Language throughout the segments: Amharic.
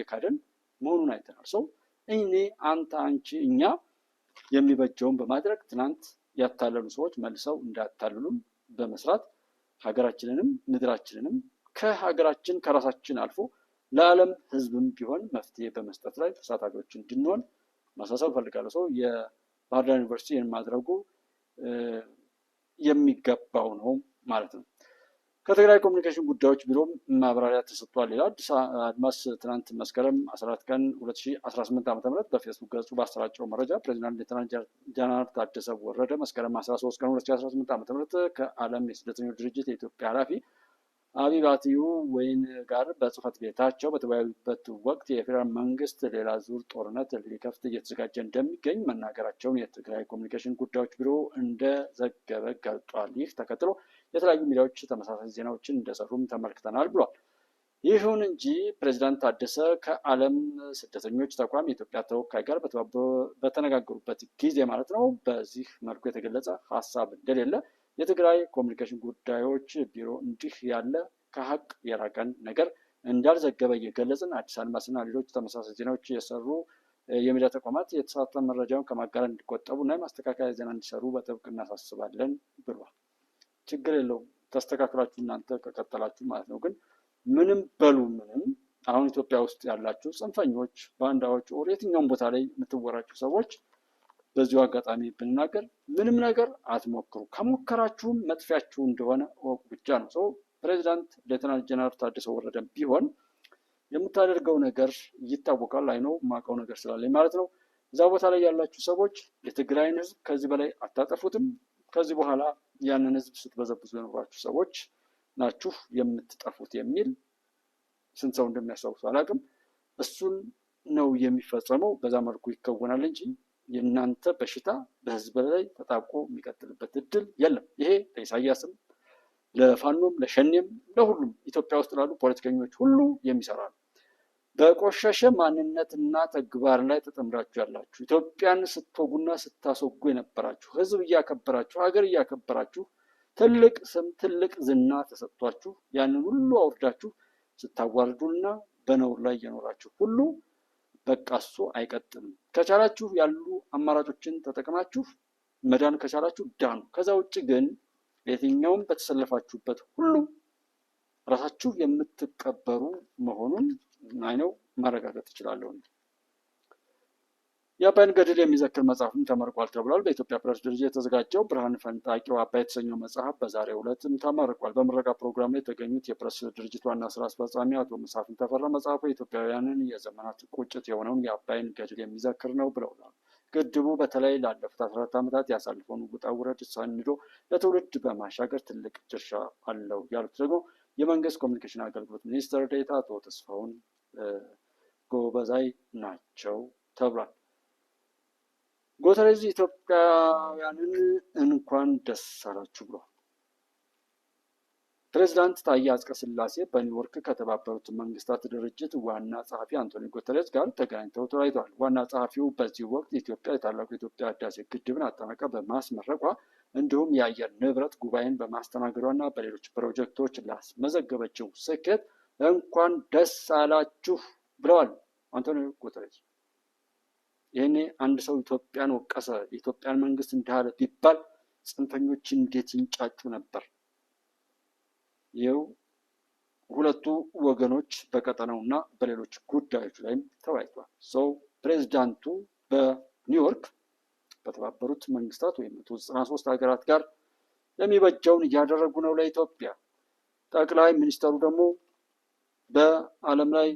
የካደን መሆኑን አይተናል። ሰው እኔ አንተ አንቺ እኛ የሚበጀውን በማድረግ ትናንት ያታለሉ ሰዎች መልሰው እንዳያታልሉን በመስራት ሀገራችንንም ምድራችንንም ከሀገራችን ከራሳችን አልፎ ለዓለም ሕዝብም ቢሆን መፍትሄ በመስጠት ላይ ተሳታፊዎች እንድንሆን ማሳሰብ ፈልጋለሁ። ሰው የባህር ዳር ዩኒቨርሲቲ ማድረጉ የሚገባው ነው ማለት ነው። ከትግራይ ኮሚኒኬሽን ጉዳዮች ቢሮም ማብራሪያ ተሰጥቷል ይላል። አድማስ ትናንት መስከረም 14 ቀን 2018 ዓ.ም በፌስቡክ ገጹ ባሰራጨው መረጃ ፕሬዚዳንት ሌተናንት ጀነራል ታደሰ ወረደ መስከረም 13 ቀን 2018 ዓ.ም ከዓለም የስደተኞች ድርጅት የኢትዮጵያ ኃላፊ አቢባትዩ ወይን ጋር በጽህፈት ቤታቸው በተወያዩበት ወቅት የፌዴራል መንግስት ሌላ ዙር ጦርነት ሊከፍት እየተዘጋጀ እንደሚገኝ መናገራቸውን የትግራይ ኮሚኒኬሽን ጉዳዮች ቢሮ እንደዘገበ ገልጧል። ይህ ተከትሎ የተለያዩ ሚዲያዎች ተመሳሳይ ዜናዎችን እንደሰሩም ተመልክተናል ብሏል። ይሁን እንጂ ፕሬዚዳንት ታደሰ ከዓለም ስደተኞች ተቋም የኢትዮጵያ ተወካይ ጋር በተነጋገሩበት ጊዜ ማለት ነው በዚህ መልኩ የተገለጸ ሀሳብ እንደሌለ የትግራይ ኮሚኒኬሽን ጉዳዮች ቢሮ እንዲህ ያለ ከሀቅ የራቀን ነገር እንዳልዘገበ እየገለጽን አዲስ አድማስና ሌሎች ተመሳሳይ ዜናዎች የሰሩ የሚዲያ ተቋማት የተሳሳተ መረጃውን ከማጋራት እንዲቆጠቡ እና የማስተካከያ ዜና እንዲሰሩ በጥብቅ እናሳስባለን ብሏል። ችግር የለውም ተስተካክላችሁ እናንተ ከቀጠላችሁ ማለት ነው። ግን ምንም በሉ ምንም አሁን ኢትዮጵያ ውስጥ ያላችሁ ጽንፈኞች፣ ባንዳዎች ወር የትኛውም ቦታ ላይ የምትወራችሁ ሰዎች በዚሁ አጋጣሚ ብንናገር ምንም ነገር አትሞክሩ። ከሞከራችሁም መጥፊያችሁ እንደሆነ እወቁ ብቻ ነው። ሰው ፕሬዚዳንት ሌተናንት ጀነራል ታደሰ ወረደም ቢሆን የምታደርገው ነገር ይታወቃል። አይነው ማውቀው ነገር ስላለኝ ማለት ነው። እዛ ቦታ ላይ ያላችሁ ሰዎች የትግራይን ሕዝብ ከዚህ በላይ አታጠፉትም። ከዚህ በኋላ ያንን ሕዝብ ስትበዘብዙ የኖራችሁ ሰዎች ናችሁ የምትጠፉት የሚል ስንት ሰው እንደሚያስታውሱ አላውቅም። እሱን ነው የሚፈጸመው። በዛ መልኩ ይከወናል እንጂ የእናንተ በሽታ በህዝብ ላይ ተጣብቆ የሚቀጥልበት እድል የለም። ይሄ ለኢሳያስም ለፋኖም ለሸኔም ለሁሉም ኢትዮጵያ ውስጥ ላሉ ፖለቲከኞች ሁሉ የሚሰራ ነው። በቆሸሸ ማንነትና ተግባር ላይ ተጠምዳችሁ ያላችሁ ኢትዮጵያን ስትወጉና ስታስወጉ የነበራችሁ ህዝብ እያከበራችሁ ሀገር እያከበራችሁ ትልቅ ስም ትልቅ ዝና ተሰጥቷችሁ ያንን ሁሉ አውርዳችሁ ስታዋርዱና በነውር ላይ እየኖራችሁ ሁሉ በቃ እሱ አይቀጥልም። ከቻላችሁ ያሉ አማራጮችን ተጠቅማችሁ መዳን ከቻላችሁ ዳኑ። ከዛ ውጭ ግን የትኛውም በተሰለፋችሁበት ሁሉ ራሳችሁ የምትቀበሩ መሆኑን አይነው ማረጋገጥ እችላለሁ። የአባይን ገድል የሚዘክር መጽሐፍም ተመርቋል ተብሏል። በኢትዮጵያ ፕሬስ ድርጅት የተዘጋጀው ብርሃን ፈንጣቂው አባይ የተሰኘው መጽሐፍ በዛሬው ዕለትም ተመርቋል። በምረቃ ፕሮግራም ላይ የተገኙት የፕሬስ ድርጅት ዋና ስራ አስፈጻሚ አቶ መሳፍንት ተፈራ መጽሐፉ የኢትዮጵያውያንን የዘመናት ቁጭት የሆነውን የአባይን ገድል የሚዘክር ነው ብለውናል። ግድቡ በተለይ ላለፉት 14 ዓመታት ያሳልፈውን ውጣ ውረድ ሰንዶ ለትውልድ በማሻገር ትልቅ ድርሻ አለው ያሉት ደግሞ የመንግስት ኮሚኒኬሽን አገልግሎት ሚኒስትር ዴኤታ አቶ ተስፋውን ጎበዛይ ናቸው ተብሏል። ጉተሬዝ ኢትዮጵያውያንን እንኳን ደስ አላችሁ ብሏል። ፕሬዚዳንት ታዬ አጽቀሥላሴ በኒውዮርክ ከተባበሩት መንግስታት ድርጅት ዋና ጸሐፊ አንቶኒዮ ጉተሬዝ ጋር ተገናኝተው ተወያይተዋል። ዋና ጸሐፊው በዚህ ወቅት ኢትዮጵያ የታላቁ የኢትዮጵያ ህዳሴ ግድብን አጠናቃ በማስመረቋ እንዲሁም የአየር ንብረት ጉባኤን በማስተናገዷና በሌሎች ፕሮጀክቶች ላስመዘገበችው ስኬት እንኳን ደስ አላችሁ ብለዋል አንቶኒዮ ጉተሬዝ። ይህኔ አንድ ሰው ኢትዮጵያን ወቀሰ፣ የኢትዮጵያን መንግስት እንዳለ ቢባል ጽንፈኞች እንዴት ይንጫጩ ነበር። ይኸው ሁለቱ ወገኖች በቀጠናውና በሌሎች ጉዳዮች ላይም ተወያይቷል። ሰው ፕሬዚዳንቱ በኒውዮርክ በተባበሩት መንግስታት ወይም 193 ሀገራት ጋር የሚበጀውን እያደረጉ ነው ለኢትዮጵያ። ጠቅላይ ሚኒስተሩ ደግሞ በዓለም ላይ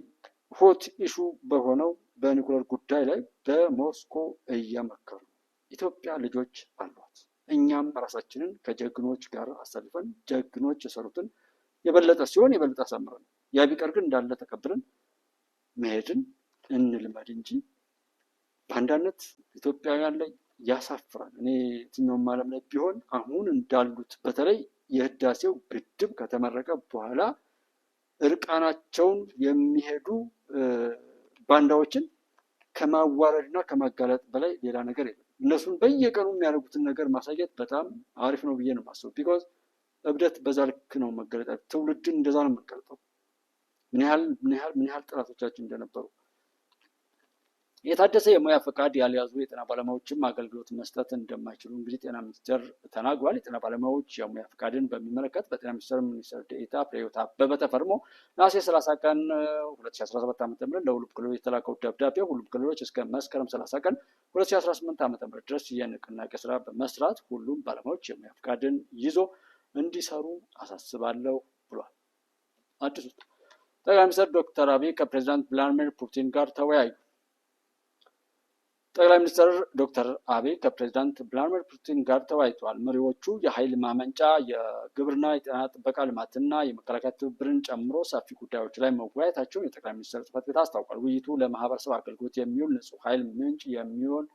ሆት ኢሹ በሆነው በኒኩለር ጉዳይ ላይ በሞስኮ እየመከሩ ኢትዮጵያ ልጆች አሏት። እኛም ራሳችንን ከጀግኖች ጋር አሰልፈን ጀግኖች የሰሩትን የበለጠ ሲሆን የበለጠ አሳምረን ያ ቢቀር ግን እንዳለ ተቀብለን መሄድን እንልመድ እንጂ በአንዳነት ኢትዮጵያውያን ላይ ያሳፍራል። እኔ የትኛውም ዓለም ላይ ቢሆን አሁን እንዳሉት በተለይ የህዳሴው ግድብ ከተመረቀ በኋላ እርቃናቸውን የሚሄዱ ባንዳዎችን ከማዋረድና ከማጋለጥ በላይ ሌላ ነገር የለም። እነሱን በየቀኑ የሚያደርጉትን ነገር ማሳየት በጣም አሪፍ ነው ብዬ ነው የማስበው። ቢኮዝ እብደት በዛ ልክ ነው መገለጥ። ትውልድን እንደዛ ነው የምንቀርጠው። ምን ያህል ጥረቶቻችን እንደነበሩ። የታደሰ የሙያ ፈቃድ ያልያዙ የጤና ባለሙያዎችም አገልግሎት መስጠት እንደማይችሉ እንግዲህ ጤና ሚኒስቴር ተናግሯል። የጤና ባለሙያዎች የሙያ ፈቃድን በሚመለከት በጤና ሚኒስቴር ሚኒስትር ዴኤታ ፍሬሕይወት አበበ ተፈርሞ ነሐሴ 30 ቀን 2017 ዓ.ም ለሁሉም ክልሎች የተላከው ደብዳቤ ሁሉም ክልሎች እስከ መስከረም 30 ቀን 2018 ዓ.ም ድረስ የንቅናቄ ስራ በመስራት ሁሉም ባለሙያዎች የሙያ ፈቃድን ይዞ እንዲሰሩ አሳስባለሁ ብሏል። አዲሱ ጠቅላይ ሚኒስትር ዶክተር አብይ ከፕሬዚዳንት ቭላድሚር ፑቲን ጋር ተወያዩ። ጠቅላይ ሚኒስትር ዶክተር አብይ ከፕሬዚዳንት ቭላድሚር ፑቲን ጋር ተወያይተዋል። መሪዎቹ የኃይል ማመንጫ፣ የግብርና፣ የጤና ጥበቃ ልማትና የመከላከያ ትብብርን ጨምሮ ሰፊ ጉዳዮች ላይ መወያየታቸውን የጠቅላይ ሚኒስትር ጽሕፈት ቤት አስታውቋል። ውይይቱ ለማህበረሰብ አገልግሎት የሚውል ንጹህ ኃይል ምንጭ የሚሆን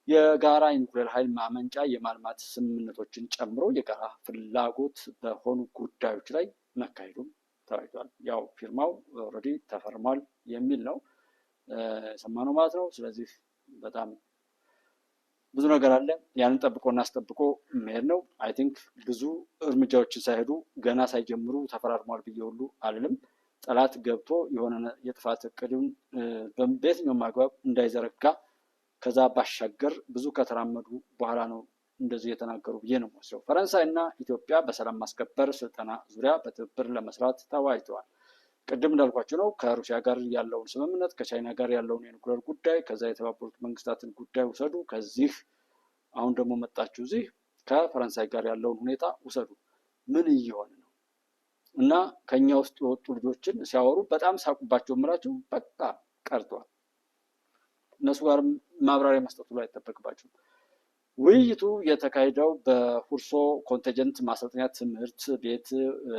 የጋራ የኒውክሌር ኃይል ማመንጫ የማልማት ስምምነቶችን ጨምሮ የጋራ ፍላጎት በሆኑ ጉዳዮች ላይ መካሄዱም ተወያይቷል። ያው ፊርማው ኦልሬዲ ተፈርሟል የሚል ነው ሰማነው ማለት ነው። ስለዚህ በጣም ብዙ ነገር አለ። ያንን ጠብቆ እናስጠብቆ መሄድ ነው። አይ ቲንክ ብዙ እርምጃዎችን ሳይሄዱ ገና ሳይጀምሩ ተፈራርሟል ብዬ ሁሉ አልልም። ጠላት ገብቶ የሆነ የጥፋት እቅድን በየትኛውም አግባብ እንዳይዘረጋ ከዛ ባሻገር ብዙ ከተራመዱ በኋላ ነው እንደዚህ የተናገሩ ብዬ ነው የምወስደው። ፈረንሳይ እና ኢትዮጵያ በሰላም ማስከበር ስልጠና ዙሪያ በትብብር ለመስራት ተወያይተዋል። ቅድም እንዳልኳቸው ነው ከሩሲያ ጋር ያለውን ስምምነት፣ ከቻይና ጋር ያለውን የኒውክሌር ጉዳይ፣ ከዛ የተባበሩት መንግስታትን ጉዳይ ውሰዱ። ከዚህ አሁን ደግሞ መጣችሁ እዚህ ከፈረንሳይ ጋር ያለውን ሁኔታ ውሰዱ። ምን እየሆነ ነው? እና ከኛ ውስጥ የወጡ ልጆችን ሲያወሩ በጣም ሳቁባቸው የምላቸው በቃ ቀርቷል። እነሱ ጋር ማብራሪያ መስጠቱ ላይ አይጠበቅባቸውም። ውይይቱ የተካሄደው በሁርሶ ኮንቲንጀንት ማሰልጠኛ ትምህርት ቤት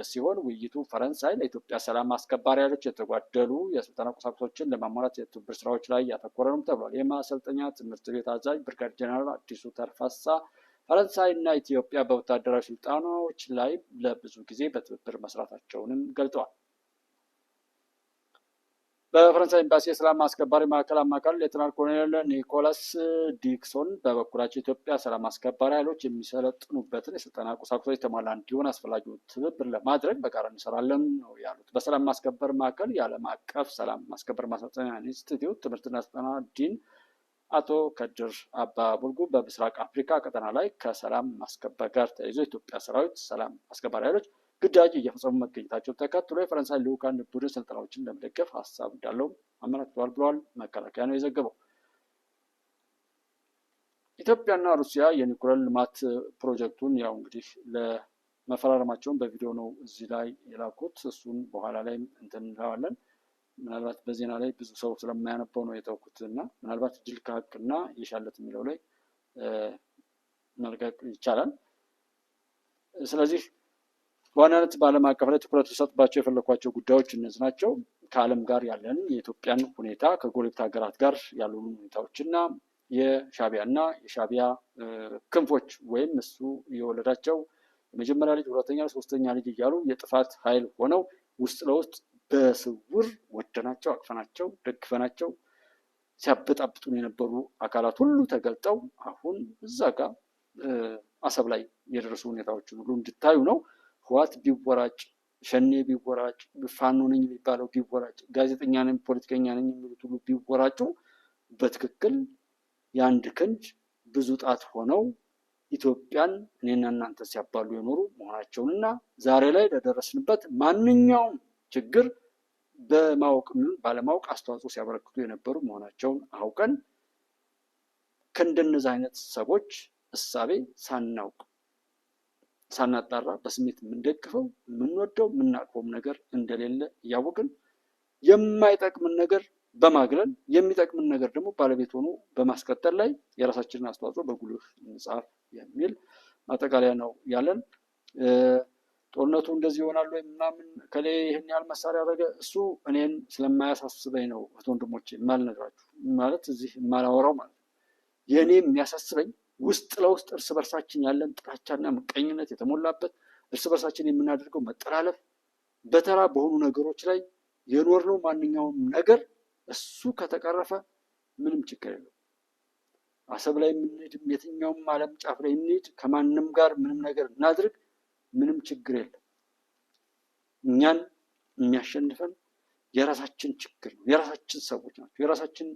ሲሆን ውይይቱ ፈረንሳይ ለኢትዮጵያ ሰላም አስከባሪ ኃይሎች የተጓደሉ የስልጠና ቁሳቁሶችን ለማሟላት የትብብር ስራዎች ላይ ያተኮረ ነው ተብሏል። የማሰልጠኛ ትምህርት ቤት አዛዥ ብርጋዴር ጀነራል አዲሱ ተርፋሳ ፈረንሳይ እና ኢትዮጵያ በወታደራዊ ስልጠናዎች ላይ ለብዙ ጊዜ በትብብር መስራታቸውንም ገልጠዋል። በፈረንሳይ ኤምባሲ የሰላም አስከባሪ ማዕከል አማካሪ ሌተናል ኮሎኔል ኒኮላስ ዲክሶን በበኩላቸው ኢትዮጵያ ሰላም አስከባሪ ኃይሎች የሚሰለጥኑበትን የስልጠና ቁሳቁሶች የተሟላ እንዲሆን አስፈላጊውን ትብብር ለማድረግ በጋራ እንሰራለን ነው ያሉት። በሰላም ማስከበር ማዕከል የዓለም አቀፍ ሰላም ማስከበር ማሰልጠኛ ኢንስቲትዩት ትምህርትና ስልጠና ዲን አቶ ከድር አባ ቡልጉ በምስራቅ አፍሪካ ቀጠና ላይ ከሰላም ማስከበር ጋር ተያይዞ የኢትዮጵያ ሰራዊት ሰላም አስከባሪ ኃይሎች ግዳጅ እየፈጸሙ መገኘታቸው ተከትሎ የፈረንሳይ ልዑካን ቡድን ስልጠናዎችን ለመደገፍ ሀሳብ እንዳለው አመላክተዋል ብለዋል። መከላከያ ነው የዘገበው። ኢትዮጵያና ሩሲያ የኒውክሌር ልማት ፕሮጀክቱን ያው እንግዲህ ለመፈራረማቸውን በቪዲዮ ነው እዚህ ላይ የላኩት። እሱን በኋላ ላይ እንትን እንለዋለን። ምናልባት በዜና ላይ ብዙ ሰው ስለማያነበው ነው የተውኩት እና ምናልባት ድል ከሀቅና የሻለት የሚለው ላይ መልቀቅ ይቻላል። ስለዚህ በዋናነት በዓለም አቀፍ ላይ ትኩረት ሊሰጥባቸው የፈለኳቸው ጉዳዮች እነዚህ ናቸው። ከዓለም ጋር ያለን የኢትዮጵያን ሁኔታ፣ ከጎረቤት ሀገራት ጋር ያሉን ሁኔታዎችና የሻዕቢያና የሻዕቢያ ክንፎች ወይም እሱ የወለዳቸው የመጀመሪያ ልጅ፣ ሁለተኛ፣ ሶስተኛ ልጅ እያሉ የጥፋት ኃይል ሆነው ውስጥ ለውስጥ በስውር ወደናቸው፣ አቅፈናቸው፣ ደግፈናቸው ሲያበጣብጡን የነበሩ አካላት ሁሉ ተገልጠው አሁን እዛ ጋር አሰብ ላይ የደረሱ ሁኔታዎችን ሁሉ እንድታዩ ነው። ህወሓት ቢወራጭ፣ ሸኔ ቢወራጭ፣ ፋኖ ነኝ የሚባለው ቢወራጭ፣ ጋዜጠኛ ነኝ ፖለቲከኛ ነኝ የሚሉት ሁሉ ቢወራጩ በትክክል የአንድ ክንድ ብዙ ጣት ሆነው ኢትዮጵያን እኔና እናንተ ሲያባሉ የኖሩ መሆናቸውንና ዛሬ ላይ ለደረስንበት ማንኛውም ችግር በማወቅ ባለማወቅ አስተዋጽኦ ሲያበረክቱ የነበሩ መሆናቸውን አውቀን ከእንደነዚህ አይነት ሰዎች እሳቤ ሳናውቅ ሳናጣራ በስሜት የምንደግፈው የምንወደው የምናቅፈውም ነገር እንደሌለ እያወቅን የማይጠቅምን ነገር በማግለል የሚጠቅምን ነገር ደግሞ ባለቤት ሆኖ በማስቀጠል ላይ የራሳችንን አስተዋጽኦ በጉልህ እንጻፍ የሚል ማጠቃለያ ነው ያለን። ጦርነቱ እንደዚህ ይሆናል ወይ ምናምን ከሌ ይህን ያህል መሳሪያ ያደረገ እሱ እኔን ስለማያሳስበኝ ነው እህት ወንድሞቼ የማልነግራችሁ ማለት እዚህ የማላወራው ማለት ነው። የእኔ የሚያሳስበኝ ውስጥ ለውስጥ እርስ በርሳችን ያለን ጥላቻና ምቀኝነት የተሞላበት እርስ በርሳችን የምናደርገው መጠላለፍ በተራ በሆኑ ነገሮች ላይ የኖርነው ማንኛውም ነገር እሱ ከተቀረፈ ምንም ችግር የለው። አሰብ ላይ የምንሄድ የትኛውም ዓለም ጫፍ ላይ እንሂድ፣ ከማንም ጋር ምንም ነገር እናድርግ፣ ምንም ችግር የለም። እኛን የሚያሸንፈን የራሳችን ችግር ነው። የራሳችን ሰዎች ናቸው፣ የራሳችን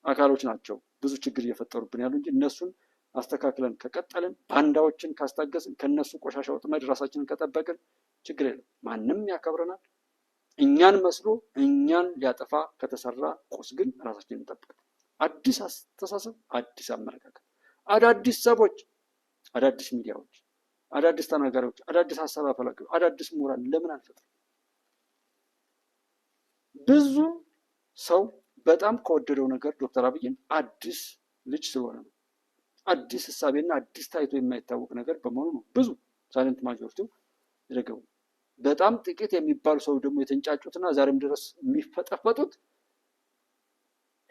አካሎች ናቸው ብዙ ችግር እየፈጠሩብን ያሉ እንጂ እነሱን አስተካክለን ከቀጠልን፣ ባንዳዎችን ካስታገስን፣ ከነሱ ቆሻሻ ወጥመድ ራሳችንን ከጠበቅን ችግር የለም። ማንም ያከብረናል። እኛን መስሎ እኛን ሊያጠፋ ከተሰራ ቁስ ግን ራሳችንን እንጠብቅ። አዲስ አስተሳሰብ፣ አዲስ አመለካከት፣ አዳዲስ ሰዎች፣ አዳዲስ ሚዲያዎች፣ አዳዲስ ተናጋሪዎች፣ አዳዲስ ሀሳብ አፈላጊዎች፣ አዳዲስ ምሁራን ለምን አንፈጥርም? ብዙ ሰው በጣም ከወደደው ነገር ዶክተር አብይን አዲስ ልጅ ስለሆነ ነው። አዲስ እሳቤና አዲስ ታይቶ የማይታወቅ ነገር በመሆኑ ነው ብዙ ሳይለንት ማጆሪቲው የደገሙ። በጣም ጥቂት የሚባሉ ሰው ደግሞ የተንጫጩትና ዛሬም ድረስ የሚፈጠፈጡት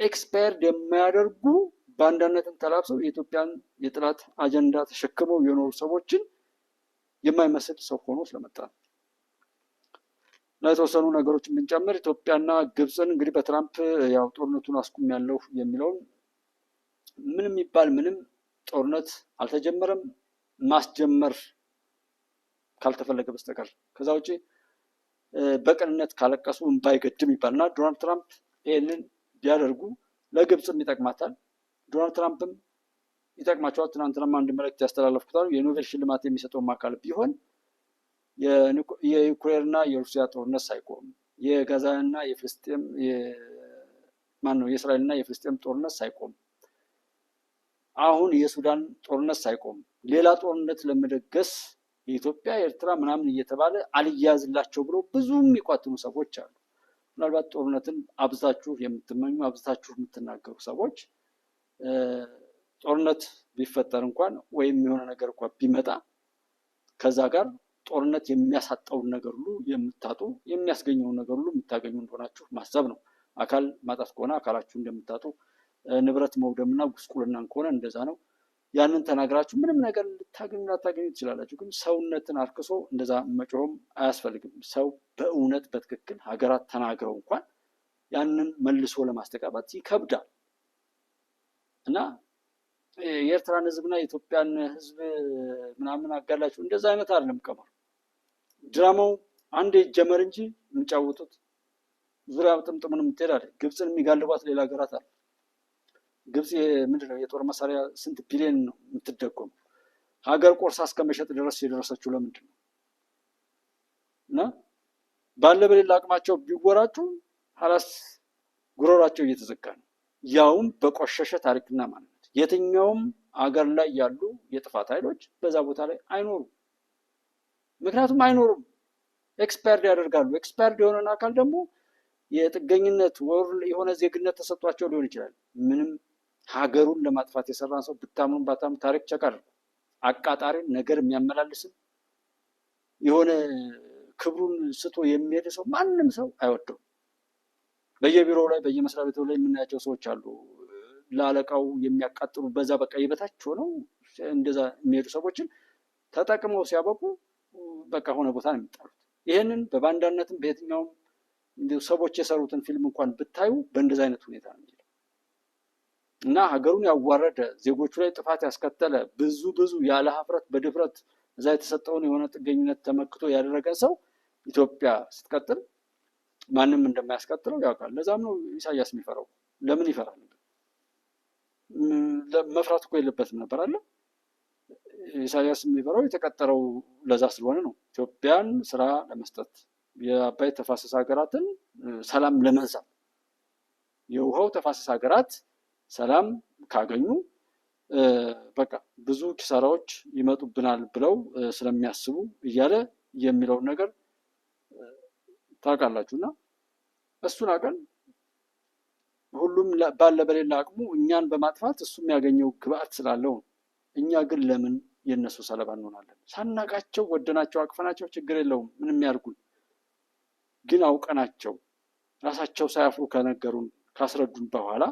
ኤክስፓየርድ የማያደርጉ ባንዳነትን ተላብሰው የኢትዮጵያን የጥላት አጀንዳ ተሸክመው የኖሩ ሰዎችን የማይመስል ሰው ሆኖ ስለመጣ ነው። እና የተወሰኑ ነገሮችን ብንጨምር ኢትዮጵያና ግብፅን እንግዲህ በትራምፕ ያው ጦርነቱን አስቁም ያለው የሚለውን ምንም ይባል ምንም ጦርነት አልተጀመረም፣ ማስጀመር ካልተፈለገ በስተቀር ከዛ ውጭ በቅንነት ካለቀሱ እንባ አይገድም ይባል እና ዶናልድ ትራምፕ ይህንን ቢያደርጉ ለግብፅም ይጠቅማታል፣ ዶናልድ ትራምፕም ይጠቅማቸዋል። ትናንትናም አንድ መልእክት ያስተላለፍኩታል። የኖቤል ሽልማት የሚሰጠውም አካል ቢሆን የዩክሬንና የሩሲያ ጦርነት ሳይቆም፣ የጋዛና የፍልስጤም የእስራኤልና የፍልስጤም ጦርነት ሳይቆም፣ አሁን የሱዳን ጦርነት ሳይቆም ሌላ ጦርነት ለመደገስ የኢትዮጵያ ኤርትራ ምናምን እየተባለ አልያዝላቸው ብሎ ብዙ የሚቋትኑ ሰዎች አሉ። ምናልባት ጦርነትን አብዝታችሁ የምትመኙ አብዝታችሁ የምትናገሩ ሰዎች ጦርነት ቢፈጠር እንኳን ወይም የሆነ ነገር እንኳን ቢመጣ ከዛ ጋር ጦርነት የሚያሳጣውን ነገር ሁሉ የምታጡ የሚያስገኘውን ነገር ሁሉ የምታገኙ እንደሆናችሁ ማሰብ ነው። አካል ማጣት ከሆነ አካላችሁ እንደምታጡ፣ ንብረት መውደምና ጉስቁልናን ከሆነ እንደዛ ነው። ያንን ተናግራችሁ ምንም ነገር ልታገኙ ላታገኙ ትችላላችሁ። ግን ሰውነትን አርክሶ እንደዛ መጮህም አያስፈልግም። ሰው በእውነት በትክክል ሀገራት ተናግረው እንኳን ያንን መልሶ ለማስተጋባት ይከብዳል እና የኤርትራን ህዝብና የኢትዮጵያን ህዝብ ምናምን አጋላችሁ እንደዛ አይነት አይደለም ቀመሩ። ድራማው አንድ ይጀመር እንጂ የሚጫወቱት ዙሪያ ጥምጥምን የምትሄድ አለ። ግብፅን የሚጋልቧት ሌላ ሀገራት አለ። ግብፅ ምንድነው የጦር መሳሪያ ስንት ቢሊዮን ነው የምትደጎሙ? ሀገር ቆርሳ እስከ መሸጥ ድረስ የደረሰችው ለምንድን ነው? እና ባለ በሌላ አቅማቸው ቢወራጩ ሀላስ ጉሮራቸው እየተዘጋ ነው። ያውም በቆሸሸ ታሪክና ማንነት። የትኛውም አገር ላይ ያሉ የጥፋት ኃይሎች በዛ ቦታ ላይ አይኖሩም። ምክንያቱም አይኖሩም፣ ኤክስፓየርድ ያደርጋሉ። ኤክስፓየርድ የሆነን አካል ደግሞ የጥገኝነት ወር የሆነ ዜግነት ተሰጥቷቸው ሊሆን ይችላል። ምንም ሀገሩን ለማጥፋት የሰራን ሰው ብታምኑም ባታምኑ ታሪክ ቸቃር አቃጣሪን ነገር የሚያመላልስም የሆነ ክብሩን ስቶ የሚሄድ ሰው ማንም ሰው አይወደውም። በየቢሮው ላይ በየመስሪያ ቤቱ ላይ የምናያቸው ሰዎች አሉ። ለአለቃው የሚያቃጥሉ በዛ በቃ የበታች ሆነው እንደዛ የሚሄዱ ሰዎችን ተጠቅመው ሲያበቁ በቃ ሆነ ቦታ ነው የሚጣሉት። ይህንን በባንዳነትም በየትኛውም ሰዎች የሰሩትን ፊልም እንኳን ብታዩ በእንደዛ አይነት ሁኔታ ነው እና ሀገሩን ያዋረደ ዜጎቹ ላይ ጥፋት ያስከተለ ብዙ ያለ ሀፍረት በድፍረት እዛ የተሰጠውን የሆነ ጥገኝነት ተመክቶ ያደረገን ሰው ኢትዮጵያ ስትቀጥል ማንም እንደማያስቀጥለው ያውቃል። ለዛም ነው ኢሳያስ የሚፈራው። ለምን ይፈራል? መፍራት እኮ የለበትም ነበር አለ። ኢሳያስ የሚፈራው የተቀጠረው ለዛ ስለሆነ ነው። ኢትዮጵያን ስራ ለመስጠት የአባይ ተፋሰስ ሀገራትን ሰላም ለመንሳት የውሃው ተፋሰስ ሀገራት ሰላም ካገኙ በቃ ብዙ ኪሳራዎች ይመጡብናል ብለው ስለሚያስቡ እያለ የሚለውን ነገር ታውቃላችሁ። እና እሱን አቀን ሁሉም ባለ በሌላ አቅሙ እኛን በማጥፋት እሱ የሚያገኘው ግብአት ስላለው ነው። እኛ ግን ለምን የነሱ ሰለባ እንሆናለን? ሳናቃቸው ወደናቸው አቅፈናቸው ችግር የለውም ምንም ያርጉን። ግን አውቀናቸው ራሳቸው ሳያፍሩ ከነገሩን ካስረዱን በኋላ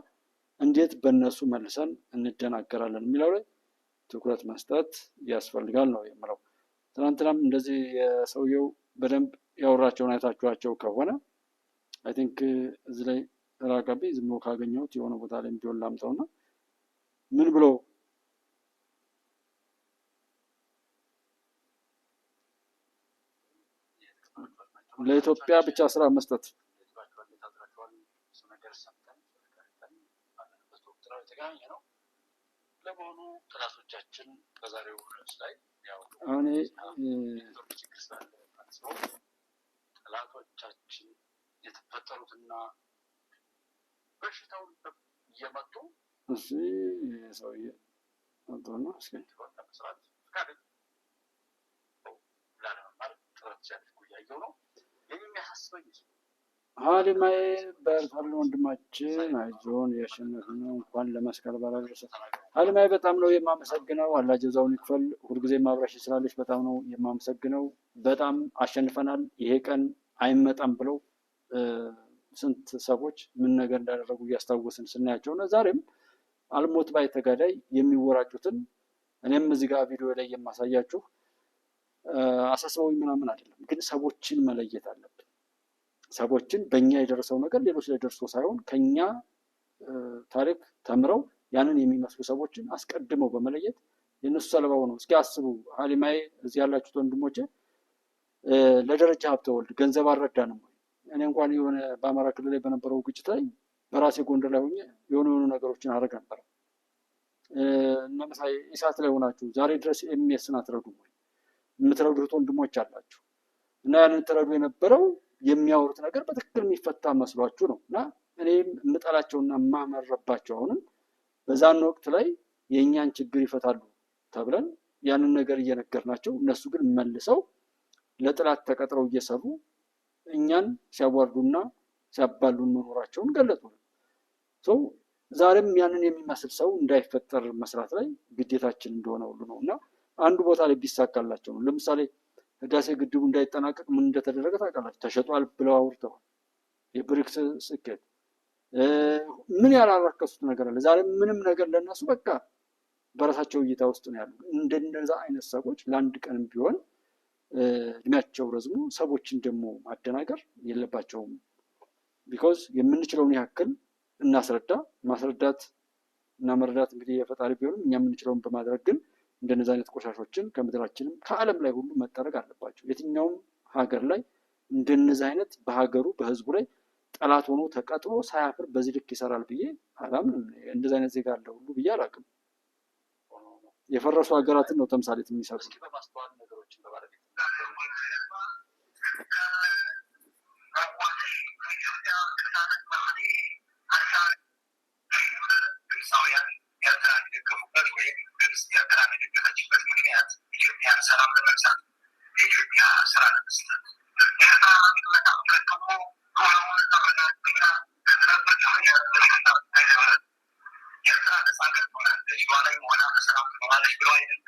እንዴት በእነሱ መልሰን እንደናገራለን የሚለው ላይ ትኩረት መስጠት ያስፈልጋል ነው የምለው። ትናንትናም እንደዚህ የሰውየው በደንብ ያወራቸውን አይታችኋቸው ከሆነ አይ ቲንክ እዚህ ላይ ተራጋቢ ዝም ብሎ ካገኘሁት የሆነ ቦታ ላይ እንዲሆን ላምጣውና ምን ብሎ ለኢትዮጵያ ብቻ ስራ መስጠት በስራው የተገናኘ ነው። ለመሆኑ ጥላቶቻችን በዛሬው ርዕስ ላይ ያው አሁን ችግር ስላለ ጥላቶቻችን የተፈጠሩትና በሽታውን እየመጡ ሰውዬ አንተና እስኪ መስራት ፍቃድ ላለመማር ጥረት ሲያደርጉ እያየሁ ነው። የሚያሳስበኝ ሀሊማዬ በርታልን ወንድማችን፣ አይዞን ያሸነፍን ነው። እንኳን ለመስቀል በዓል አደረሰ። ሀሊማዬ በጣም ነው የማመሰግነው። አላህ ጀዛውን ይክፈል። ሁልጊዜ ማብራሽ ስላለች በጣም ነው የማመሰግነው። በጣም አሸንፈናል። ይሄ ቀን አይመጣም ብለው ስንት ሰዎች ምን ነገር እንዳደረጉ እያስታወስን ስናያቸው እና ዛሬም አልሞት ባይ ተጋዳይ የሚወራጩትን እኔም እዚህ ጋር ቪዲዮ ላይ የማሳያችሁ አሳስበውኝ ምናምን አይደለም፣ ግን ሰዎችን መለየት አለብን። ሰዎችን በእኛ የደረሰው ነገር ሌሎች ላይ ደርሶ ሳይሆን ከኛ ታሪክ ተምረው ያንን የሚመስሉ ሰዎችን አስቀድመው በመለየት የነሱ ሰለባው ነው። እስኪ አስቡ ሀሊማዬ፣ እዚህ ያላችሁት ወንድሞቼ፣ ለደረጃ ሀብተወልድ ገንዘብ አልረዳንም ወይ? እኔ እንኳን የሆነ በአማራ ክልል ላይ በነበረው ግጭት ላይ በራሴ ጎንደር ላይ ሆኜ የሆኑ ነገሮችን አደረግ ነበር። ለምሳሌ ኢሳት ላይ ሆናችሁ ዛሬ ድረስ ኤምኤስን አትረዱም ወይ? የምትረዱት ወንድሞች አላችሁ እና ያንን ትረዱ የነበረው የሚያወሩት ነገር በትክክል የሚፈታ መስሏችሁ ነው። እና እኔም የምጠላቸውና የማመረባቸው አሁንም በዛን ወቅት ላይ የእኛን ችግር ይፈታሉ ተብለን ያንን ነገር እየነገርናቸው እነሱ ግን መልሰው ለጥላት ተቀጥረው እየሰሩ እኛን ሲያዋርዱና ሲያባሉን መኖራቸውን ገለጡ። ሰው ዛሬም ያንን የሚመስል ሰው እንዳይፈጠር መስራት ላይ ግዴታችን እንደሆነ ሁሉ ነው እና አንዱ ቦታ ላይ ቢሳካላቸው ነው። ለምሳሌ ህዳሴ ግድቡ እንዳይጠናቀቅ ምን እንደተደረገ ታውቃላችሁ? ተሸጧል ብለው አውርተዋል። የብሪክስ ስኬት ምን ያላረከሱት ነገር አለ? ዛሬ ምንም ነገር ለነሱ በቃ በራሳቸው እይታ ውስጥ ነው ያሉ። እንደነዛ አይነት ሰዎች ለአንድ ቀንም ቢሆን እድሜያቸው ረዝሞ ሰዎችን ደግሞ ማደናገር የለባቸውም። ቢኮዝ የምንችለውን ያክል እናስረዳ። ማስረዳት እና መረዳት እንግዲህ የፈጣሪ ቢሆንም እኛ የምንችለውን በማድረግ ግን እንደነዚህ አይነት ቆሻሾችን ከምድራችንም ከዓለም ላይ ሁሉ መጠረግ አለባቸው። የትኛውም ሀገር ላይ እንደነዚህ አይነት በሀገሩ በህዝቡ ላይ ጠላት ሆኖ ተቀጥሮ ሳያፍር በዚህ ልክ ይሰራል ብዬ አላምንም። እንደዚህ አይነት ዜጋ አለ ሁሉ ብዬ አላውቅም። የፈረሱ ሀገራትን ነው ተምሳሌት የሚሰሩ። ሰላም ለመግዛት የኢትዮጵያ ስራ ለመስጠት የኤርትራ ነፃ ሀገር ትሆናለች ሉዓላዊ ሆና በሰላም ትኖራለች ብለው አይደለም።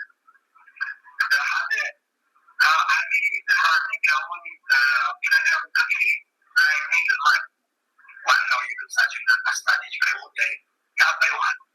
ዋናው የግብጻችን ስትራቴጂካዊ ጉዳይ የአባይ ውሃ ነው።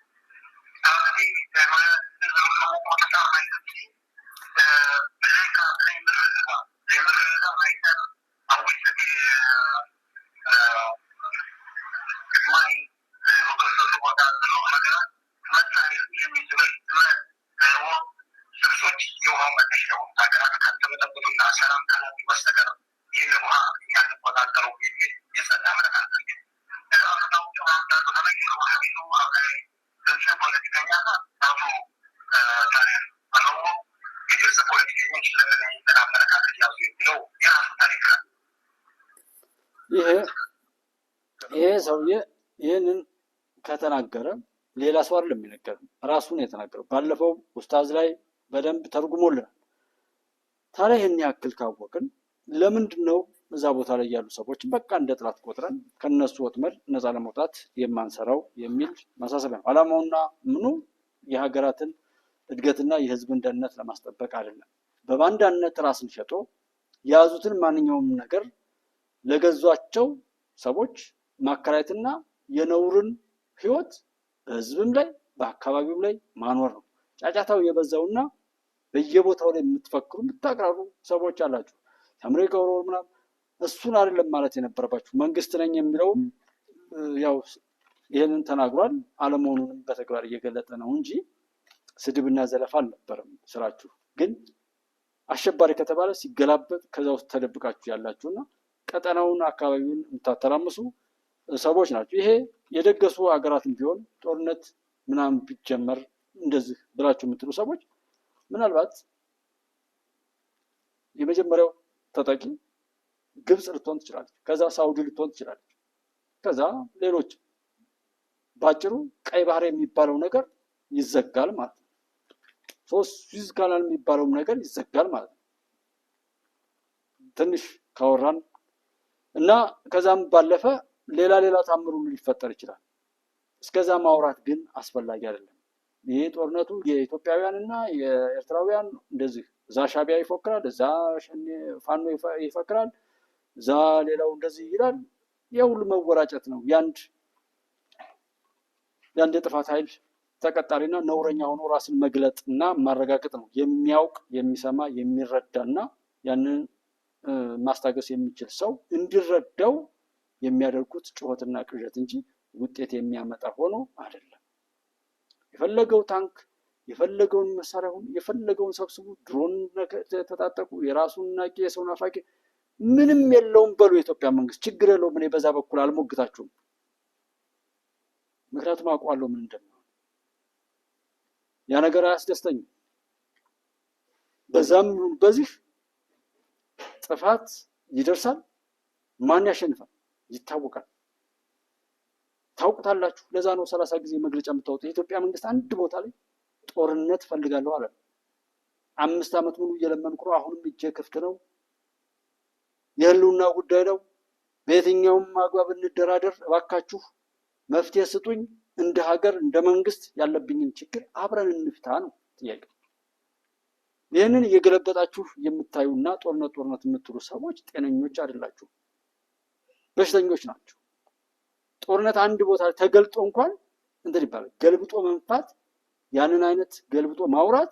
ይሄ ሰውዬ ይህንን ከተናገረ ሌላ ሰው አይደለም የሚነገረው፣ ራሱን የተናገረው ባለፈው ኡስታዝ ላይ በደንብ ተርጉሞልናል። ታዲያ ይህን ያክል ካወቅን ለምንድን ነው እዛ ቦታ ላይ ያሉ ሰዎች በቃ እንደ ጥላት ቆጥረን ከነሱ ወጥመድ ነፃ ለመውጣት የማንሰራው የሚል ማሳሰቢያ ነው። ዓላማውና ምኑ የሀገራትን እድገትና የህዝብን ደህንነት ለማስጠበቅ አይደለም። በባንዳነት ራስን ሸጦ የያዙትን ማንኛውም ነገር ለገዟቸው ሰዎች ማከራየትና የነውርን ህይወት በህዝብም ላይ በአካባቢውም ላይ ማኖር ነው። ጫጫታው የበዛውና በየቦታው ላይ የምትፈክሩ የምታቅራሩ ሰዎች አላችሁ። አሜሪካ ወሮር ምናምን እሱን አይደለም ማለት የነበረባችሁ። መንግስት ነኝ የሚለውም ያው ይህንን ተናግሯል። አለመሆኑንም በተግባር እየገለጠ ነው እንጂ ስድብና ዘለፋ አልነበረም ስራችሁ። ግን አሸባሪ ከተባለ ሲገላበጥ ከዛ ውስጥ ተደብቃችሁ ያላችሁና ቀጠናውን አካባቢውን የምታተራምሱ ሰዎች ናቸው። ይሄ የደገሱ ሀገራትም ቢሆን ጦርነት ምናምን ቢጀመር እንደዚህ ብላችሁ የምትሉ ሰዎች ምናልባት የመጀመሪያው ተጠቂ ግብፅ ልትሆን ትችላለች፣ ከዛ ሳውዲ ልትሆን ትችላለች፣ ከዛ ሌሎች። ባጭሩ ቀይ ባህር የሚባለው ነገር ይዘጋል ማለት ነው። ስዊዝ ካናል የሚባለው ነገር ይዘጋል ማለት ነው። ትንሽ ካወራን እና ከዛም ባለፈ ሌላ ታምሩ ሊፈጠር ይችላል። እስከዛ ማውራት ግን አስፈላጊ አይደለም። ይሄ ጦርነቱ የኢትዮጵያውያን እና የኤርትራውያን እንደዚህ እዛ ሻቢያ ይፎክራል፣ እዛ ፋኖ ይፈክራል፣ እዛ ሌላው እንደዚህ ይላል። የሁሉ መወራጨት ነው። ያንድ የጥፋት ኃይል ተቀጣሪና ነውረኛ ሆኖ ራስን መግለጥ እና ማረጋገጥ ነው። የሚያውቅ የሚሰማ የሚረዳና ያንን ማስታገስ የሚችል ሰው እንዲረዳው የሚያደርጉት ጩኸትና ቅዠት እንጂ ውጤት የሚያመጣ ሆኖ አይደለም። የፈለገው ታንክ የፈለገውን መሳሪያ ሁሉ የፈለገውን ሰብስቡ፣ ድሮን ተታጠቁ፣ የራሱን ናቂ የሰውን አፋቂ ምንም የለውም በሉ። የኢትዮጵያ መንግስት ችግር የለውም። እኔ በዛ በኩል አልሞግታችሁም፣ ምክንያቱም አውቀዋለሁ ምን እንደሚሆን። ያ ነገር አያስደስተኝም። በዛም በዚህ ጥፋት ይደርሳል። ማን ያሸንፋል ይታወቃል። ታውቁታላችሁ። ለዛ ነው 30 ጊዜ መግለጫ የምታወጡ። የኢትዮጵያ መንግስት አንድ ቦታ ላይ ጦርነት ፈልጋለሁ አለ። 5 ዓመት ሙሉ እየለመንኩ ነው። አሁንም እጄ ክፍት ነው። የህልውና ጉዳይ ነው። በየትኛውም አግባብ እንደራደር፣ እባካችሁ መፍትሄ ስጡኝ። እንደ ሀገር እንደ መንግስት ያለብኝን ችግር አብረን እንፍታ ነው ጥያቄ። ይህንን እየገለበጣችሁ የምታዩና ጦርነት የምትሉ ሰዎች ጤነኞች አይደላችሁ፣ በሽተኞች ናቸው። ጦርነት አንድ ቦታ ተገልጦ እንኳን እንትን ይባላል። ገልብጦ መንፋት፣ ያንን አይነት ገልብጦ ማውራት፣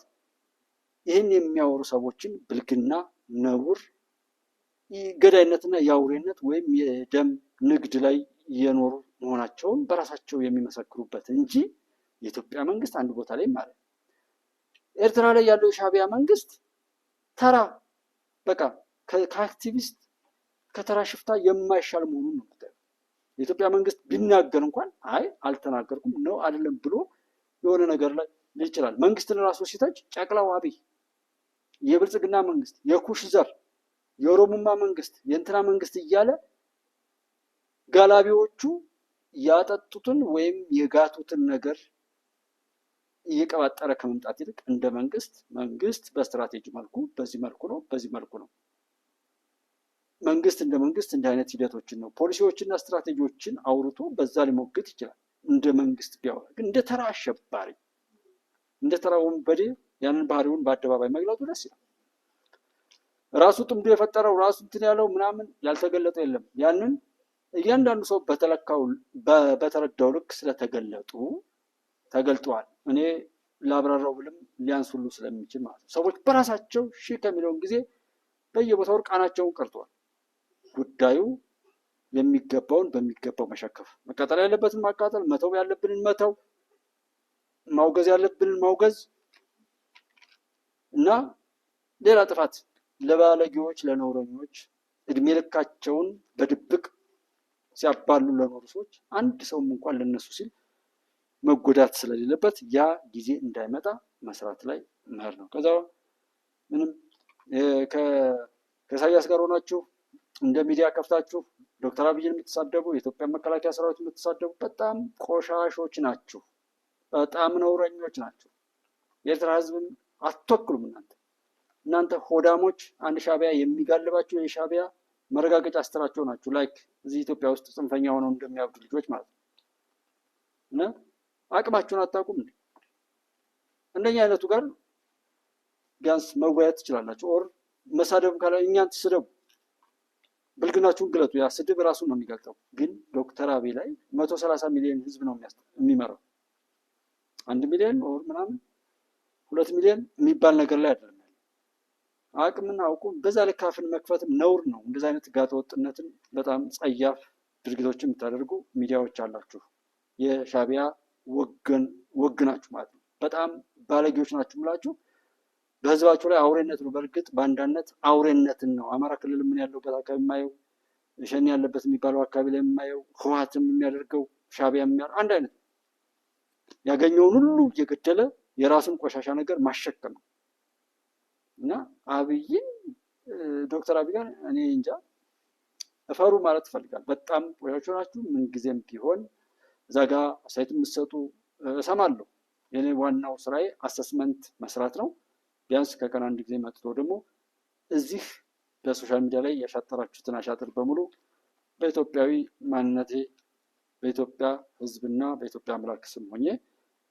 ይህን የሚያወሩ ሰዎችን ብልግና፣ ነውር፣ ገዳይነትና የአውሬነት ወይም የደም ንግድ ላይ እየኖሩ መሆናቸውን በራሳቸው የሚመሰክሩበት እንጂ የኢትዮጵያ መንግስት አንድ ቦታ ላይ ማለት ኤርትራ ላይ ያለው የሻቢያ መንግስት ተራ በቃ ከአክቲቪስት ከተራ ሽፍታ የማይሻል መሆኑን ነው። የኢትዮጵያ መንግስት ቢናገር እንኳን አይ አልተናገርኩም ነው አይደለም ብሎ የሆነ ነገር ላይ ይችላል። መንግስትን ራሱ ሲተች ጨቅላው አብይ፣ የብልጽግና መንግስት፣ የኩሽ ዘር፣ የኦሮሞማ መንግስት፣ የእንትና መንግስት እያለ ጋላቢዎቹ ያጠጡትን ወይም የጋቱትን ነገር እየቀባጠረ ከመምጣት ይልቅ እንደ መንግስት በስትራቴጂ መልኩ በዚህ መልኩ ነው መንግስት እንደ መንግስት እንደ አይነት ሂደቶችን ነው ፖሊሲዎችና ስትራቴጂዎችን አውርቶ በዛ ሊሞግት ይችላል። እንደ መንግስት ቢያወራ ግን እንደ ተራ አሸባሪ እንደ ተራ ወንበዴ ያንን ባህሪውን በአደባባይ መግለጡ ደስ ይላል። ራሱ ጥምዶ የፈጠረው ራሱ እንትን ያለው ምናምን ያልተገለጠ የለም። ያንን እያንዳንዱ ሰው በተረዳው ልክ ተገልጠዋል። እኔ ላብራራው ብልም ሊያንስ ሁሉ ስለሚችል ማለት ነው። ሰዎች በራሳቸው ከሚለውን ጊዜ በየቦታው እርቃናቸውን ቀርተዋል። ጉዳዩ የሚገባውን በሚገባው መሸከፍ፣ መቃጠል ያለበትን ማቃጠል፣ መተው ያለብንን መተው፣ ማውገዝ ያለብንን ማውገዝ እና ሌላ ጥፋት ለባለጌዎች ለነውረኞች እድሜ ልካቸውን በድብቅ ሲያባሉ ለኖሩ ሰዎች አንድ ሰውም እንኳን ለነሱ ሲል መጎዳት ስለሌለበት ያ ጊዜ እንዳይመጣ መስራት ላይ መሄድ ነው። ከዛ ምንም ከኢሳያስ ጋር ሆናችሁ እንደ ሚዲያ ከፍታችሁ ዶክተር አብይን የምትሳደቡ የኢትዮጵያ መከላከያ ሰራዊት የምትሳደቡ በጣም ቆሻሾች ናችሁ፣ በጣም ነውረኞች ናቸው። የኤርትራ ህዝብም አትወክሉም። እናንተ ሆዳሞች፣ አንድ ሻቢያ የሚጋልባቸው የሻቢያ መረጋገጫ አስተራቸው ናችሁ። ላይክ እዚህ ኢትዮጵያ ውስጥ ጽንፈኛ ሆነው እንደሚያብዱ ልጆች ማለት ነው። እና አቅማችሁን አታውቁም እንዴ? እንደኛ አይነቱ ጋር ቢያንስ መወያየት ትችላላችሁ። ኦር መሳደብ ካለ እኛን ትስደቡ፣ ብልግናችሁን ግለጡ። ያ ስድብ ራሱን ነው የሚገልጠው። ግን ዶክተር አብይ ላይ 130 ሚሊዮን ህዝብ ነው የሚመራው። 1 ሚሊዮን ኦር ምናምን 2 ሚሊዮን የሚባል ነገር ላይ አይደለም። አቅምን አውቁ በዛ ልክ አፍን መክፈትም ነውር ነው። እንደዚህ አይነት ጋጠወጥነትን በጣም ጸያፍ ድርጊቶችን የምታደርጉ ሚዲያዎች አላችሁ። የሻቢያ ወግናችሁ ማለት ነው። በጣም ባለጌዎች ናችሁ ብላችሁ በህዝባችሁ ላይ አውሬነት ነው። በእርግጥ በአንዳነት አውሬነትን ነው። አማራ ክልል ምን ያለበት አካባቢ የማየው፣ ሸኔ ያለበት የሚባለው አካባቢ ላይ የማየው፣ ህወሓትም የሚያደርገው ሻዕቢያ የሚያር አንድ አይነት ያገኘውን ሁሉ እየገደለ የራሱን ቆሻሻ ነገር ማሸከም ነው እና አብይን ዶክተር አብይን እኔ እንጃ እፈሩ ማለት ይፈልጋል። በጣም ቆያችሁ ናችሁ። ምንጊዜም ቢሆን እዛ ጋ አስተያየት የምትሰጡ እሰማለሁ። የኔ ዋናው ስራዬ አሰስመንት መስራት ነው። ቢያንስ ከቀን አንድ ጊዜ መጥቶ ደግሞ እዚህ በሶሻል ሚዲያ ላይ ያሻጠራችሁትን አሻጥር በሙሉ በኢትዮጵያዊ ማንነቴ በኢትዮጵያ ሕዝብና በኢትዮጵያ አምላክ ስም ሆኜ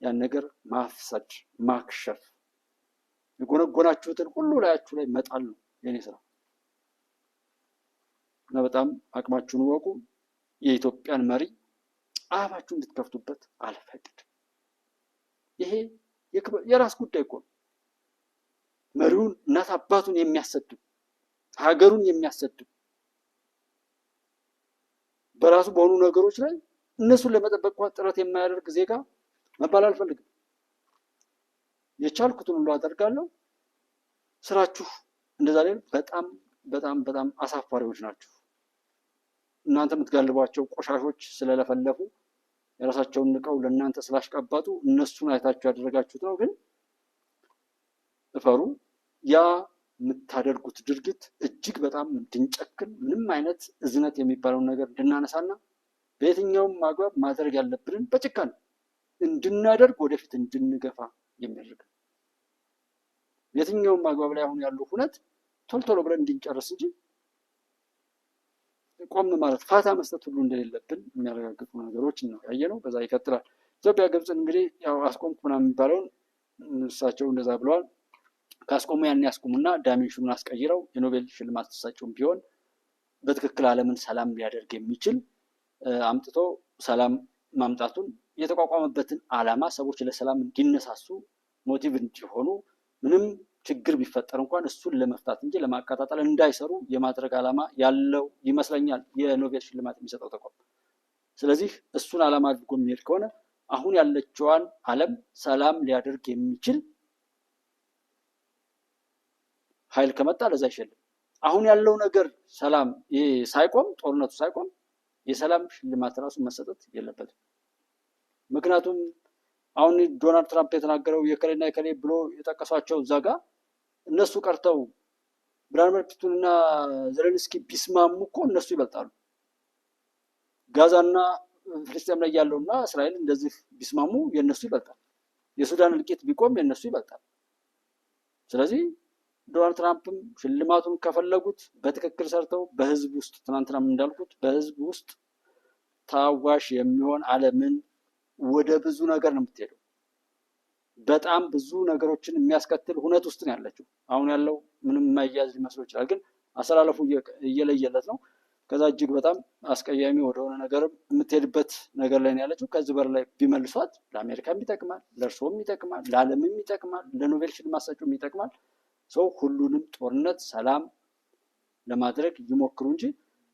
ያን ነገር ማፍሰድ ማክሸፍ የጎነጎናችሁትን ሁሉ ላያችሁ ላይ መጣል ነው የኔ ስራ እና በጣም አቅማችሁን ወቁ። የኢትዮጵያን መሪ አፋችሁን እንድትከፍቱበት አልፈቅድም። ይሄ የራስ ጉዳይ እኮ ነው። መሪውን እናት አባቱን የሚያሰድብ ሀገሩን የሚያሰድብ በራሱ በሆኑ ነገሮች ላይ እነሱን ለመጠበቅ ጥረት የማያደርግ ዜጋ መባል አልፈልግም። የቻልኩትን ሁሉ አደርጋለሁ። ስራችሁ እንደዛ ላይ በጣም በጣም በጣም አሳፋሪዎች ናችሁ። እናንተ የምትጋልቧቸው ቆሻሾች ስለለፈለፉ የራሳቸውን ንቀው ለእናንተ ስላሽቀባጡ እነሱን አይታችሁ ያደረጋችሁት ነው። ግን እፈሩ። ያ የምታደርጉት ድርጊት እጅግ በጣም እንድንጨክን ምንም አይነት እዝነት የሚባለውን ነገር እንድናነሳና በየትኛውም አግባብ ማድረግ ያለብንን በጭካኔ እንድናደርግ ወደፊት እንድንገፋ የሚያደርግ የትኛውም አግባብ ላይ አሁን ያለው ሁነት ቶሎ ብለን እንድንጨርስ እንጂ ቆም ማለት ፋታ መስጠት ሁሉ እንደሌለብን የሚያረጋግጡ ነገሮች ነው ያየነው። በዛ ይቀጥላል። ኢትዮጵያ ግብፅን እንግዲህ ያው አስቆምኩ ምናምን የሚባለውን እሳቸው እንደዛ ብለዋል። ካስቆሙ ያን ያስቆሙና ዳይሜንሽኑን አስቀይረው የኖቤል ሽልማት እሳቸውም ቢሆን በትክክል ዓለምን ሰላም ሊያደርግ የሚችል አምጥቶ ሰላም ማምጣቱን የተቋቋመበትን ዓላማ ሰዎች ለሰላም እንዲነሳሱ ሞቲቭ እንዲሆኑ ምንም ችግር ቢፈጠር እንኳን እሱን ለመፍታት እንጂ ለማቀጣጠል እንዳይሰሩ የማድረግ ዓላማ ያለው ይመስለኛል የኖቤል ሽልማት የሚሰጠው ተቋም። ስለዚህ እሱን ዓላማ አድርጎ የሚሄድ ከሆነ አሁን ያለችዋን ዓለም ሰላም ሊያደርግ የሚችል ኃይል ከመጣ ለዛ ይሸልም። አሁን ያለው ነገር ሰላም ሳይቆም ጦርነቱ ሳይቆም የሰላም ሽልማት ራሱ መሰጠት የለበትም። ምክንያቱም አሁን ዶናልድ ትራምፕ የተናገረው የከሌና የከሌ ብሎ የጠቀሷቸው እዛ ጋ እነሱ ቀርተው ቭላድሚር ፑቲንና ዜሌንስኪ ቢስማሙ እኮ እነሱ ይበልጣሉ። ጋዛና ፍልስጤም ላይ ያለውና እስራኤል እንደዚህ ቢስማሙ የእነሱ ይበልጣል። የሱዳን እልቂት ቢቆም የእነሱ ይበልጣል። ስለዚህ ዶናልድ ትራምፕም ሽልማቱን ከፈለጉት በትክክል ሰርተው በህዝብ ውስጥ ትናንትናም እንዳልኩት በህዝብ ውስጥ ታዋሽ የሚሆን ዓለምን ወደ ብዙ ነገር ነው የምትሄደው። በጣም ብዙ ነገሮችን የሚያስከትል ሁነት ውስጥ ነው ያለችው። አሁን ያለው ምንም የማይያዝ ሊመስለው ይችላል፣ ግን አሰላለፉ እየለየለት ነው። ከዛ እጅግ በጣም አስቀያሚ ወደሆነ ነገር የምትሄድበት ነገር ላይ ነው ያለችው። ከዚህ በር ላይ ቢመልሷት ለአሜሪካም ይጠቅማል፣ ለእርስዎም ይጠቅማል፣ ለዓለምም ይጠቅማል፣ ለኖቤል ሽልማት ሰጪውም ይጠቅማል። ሰው ሁሉንም ጦርነት ሰላም ለማድረግ ይሞክሩ እንጂ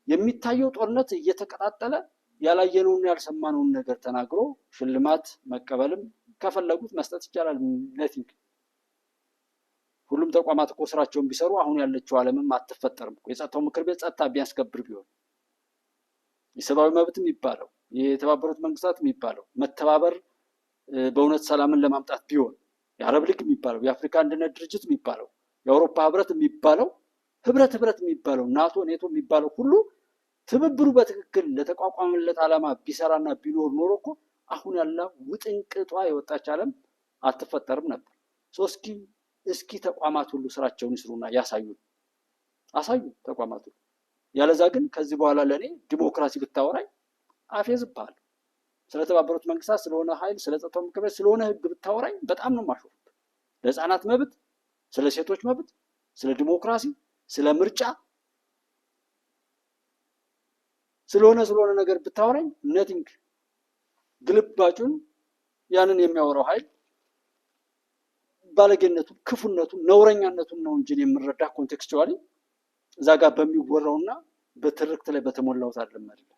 የሚታየው ጦርነት እየተቀጣጠለ ያላየነውን ያልሰማነውን ነገር ተናግሮ ሽልማት መቀበልም ከፈለጉት መስጠት ይቻላል። ነቲንግ ሁሉም ተቋማት እኮ ስራቸውን ቢሰሩ አሁን ያለችው ዓለምም አትፈጠርም። የጸጥታው ምክር ቤት ጸጥታ ቢያስከብር ቢሆን የሰብአዊ መብት የሚባለው የተባበሩት መንግስታት የሚባለው መተባበር በእውነት ሰላምን ለማምጣት ቢሆን የአረብ ሊግ የሚባለው የአፍሪካ አንድነት ድርጅት የሚባለው የአውሮፓ ህብረት የሚባለው ህብረት የሚባለው ናቶ ኔቶ የሚባለው ሁሉ ትብብሩ በትክክል ለተቋቋመለት ዓላማ ቢሰራና ቢኖር ኖሮ እኮ አሁን ያለ ውጥንቅጧ የወጣች ዓለም አትፈጠርም ነበር። እስኪ ተቋማት ሁሉ ስራቸውን ይስሩና አሳዩ ተቋማት ሁሉ። ያለዛ ግን ከዚህ በኋላ ለእኔ ዲሞክራሲ ብታወራኝ አፌዝብሃለሁ። ስለተባበሩት መንግስታት ስለሆነ ኃይል ስለ ጸጥታው ምክር ቤት ስለሆነ ህግ ብታወራኝ በጣም ነው ማሾፍ። ለህፃናት መብት፣ ስለ ሴቶች መብት፣ ስለ ዲሞክራሲ፣ ስለ ምርጫ ስለሆነ ነገር ብታወራኝ ነቲንግ። ግልባጩን ያንን የሚያወራው ኃይል ባለጌነቱን፣ ክፉነቱን፣ ነውረኛነቱን ነው እንጂ የምረዳ ኮንቴክስቹዋሊ እዛ ጋር በሚወራውና በትርክት ላይ በተሞላው አይደለም አይደለም።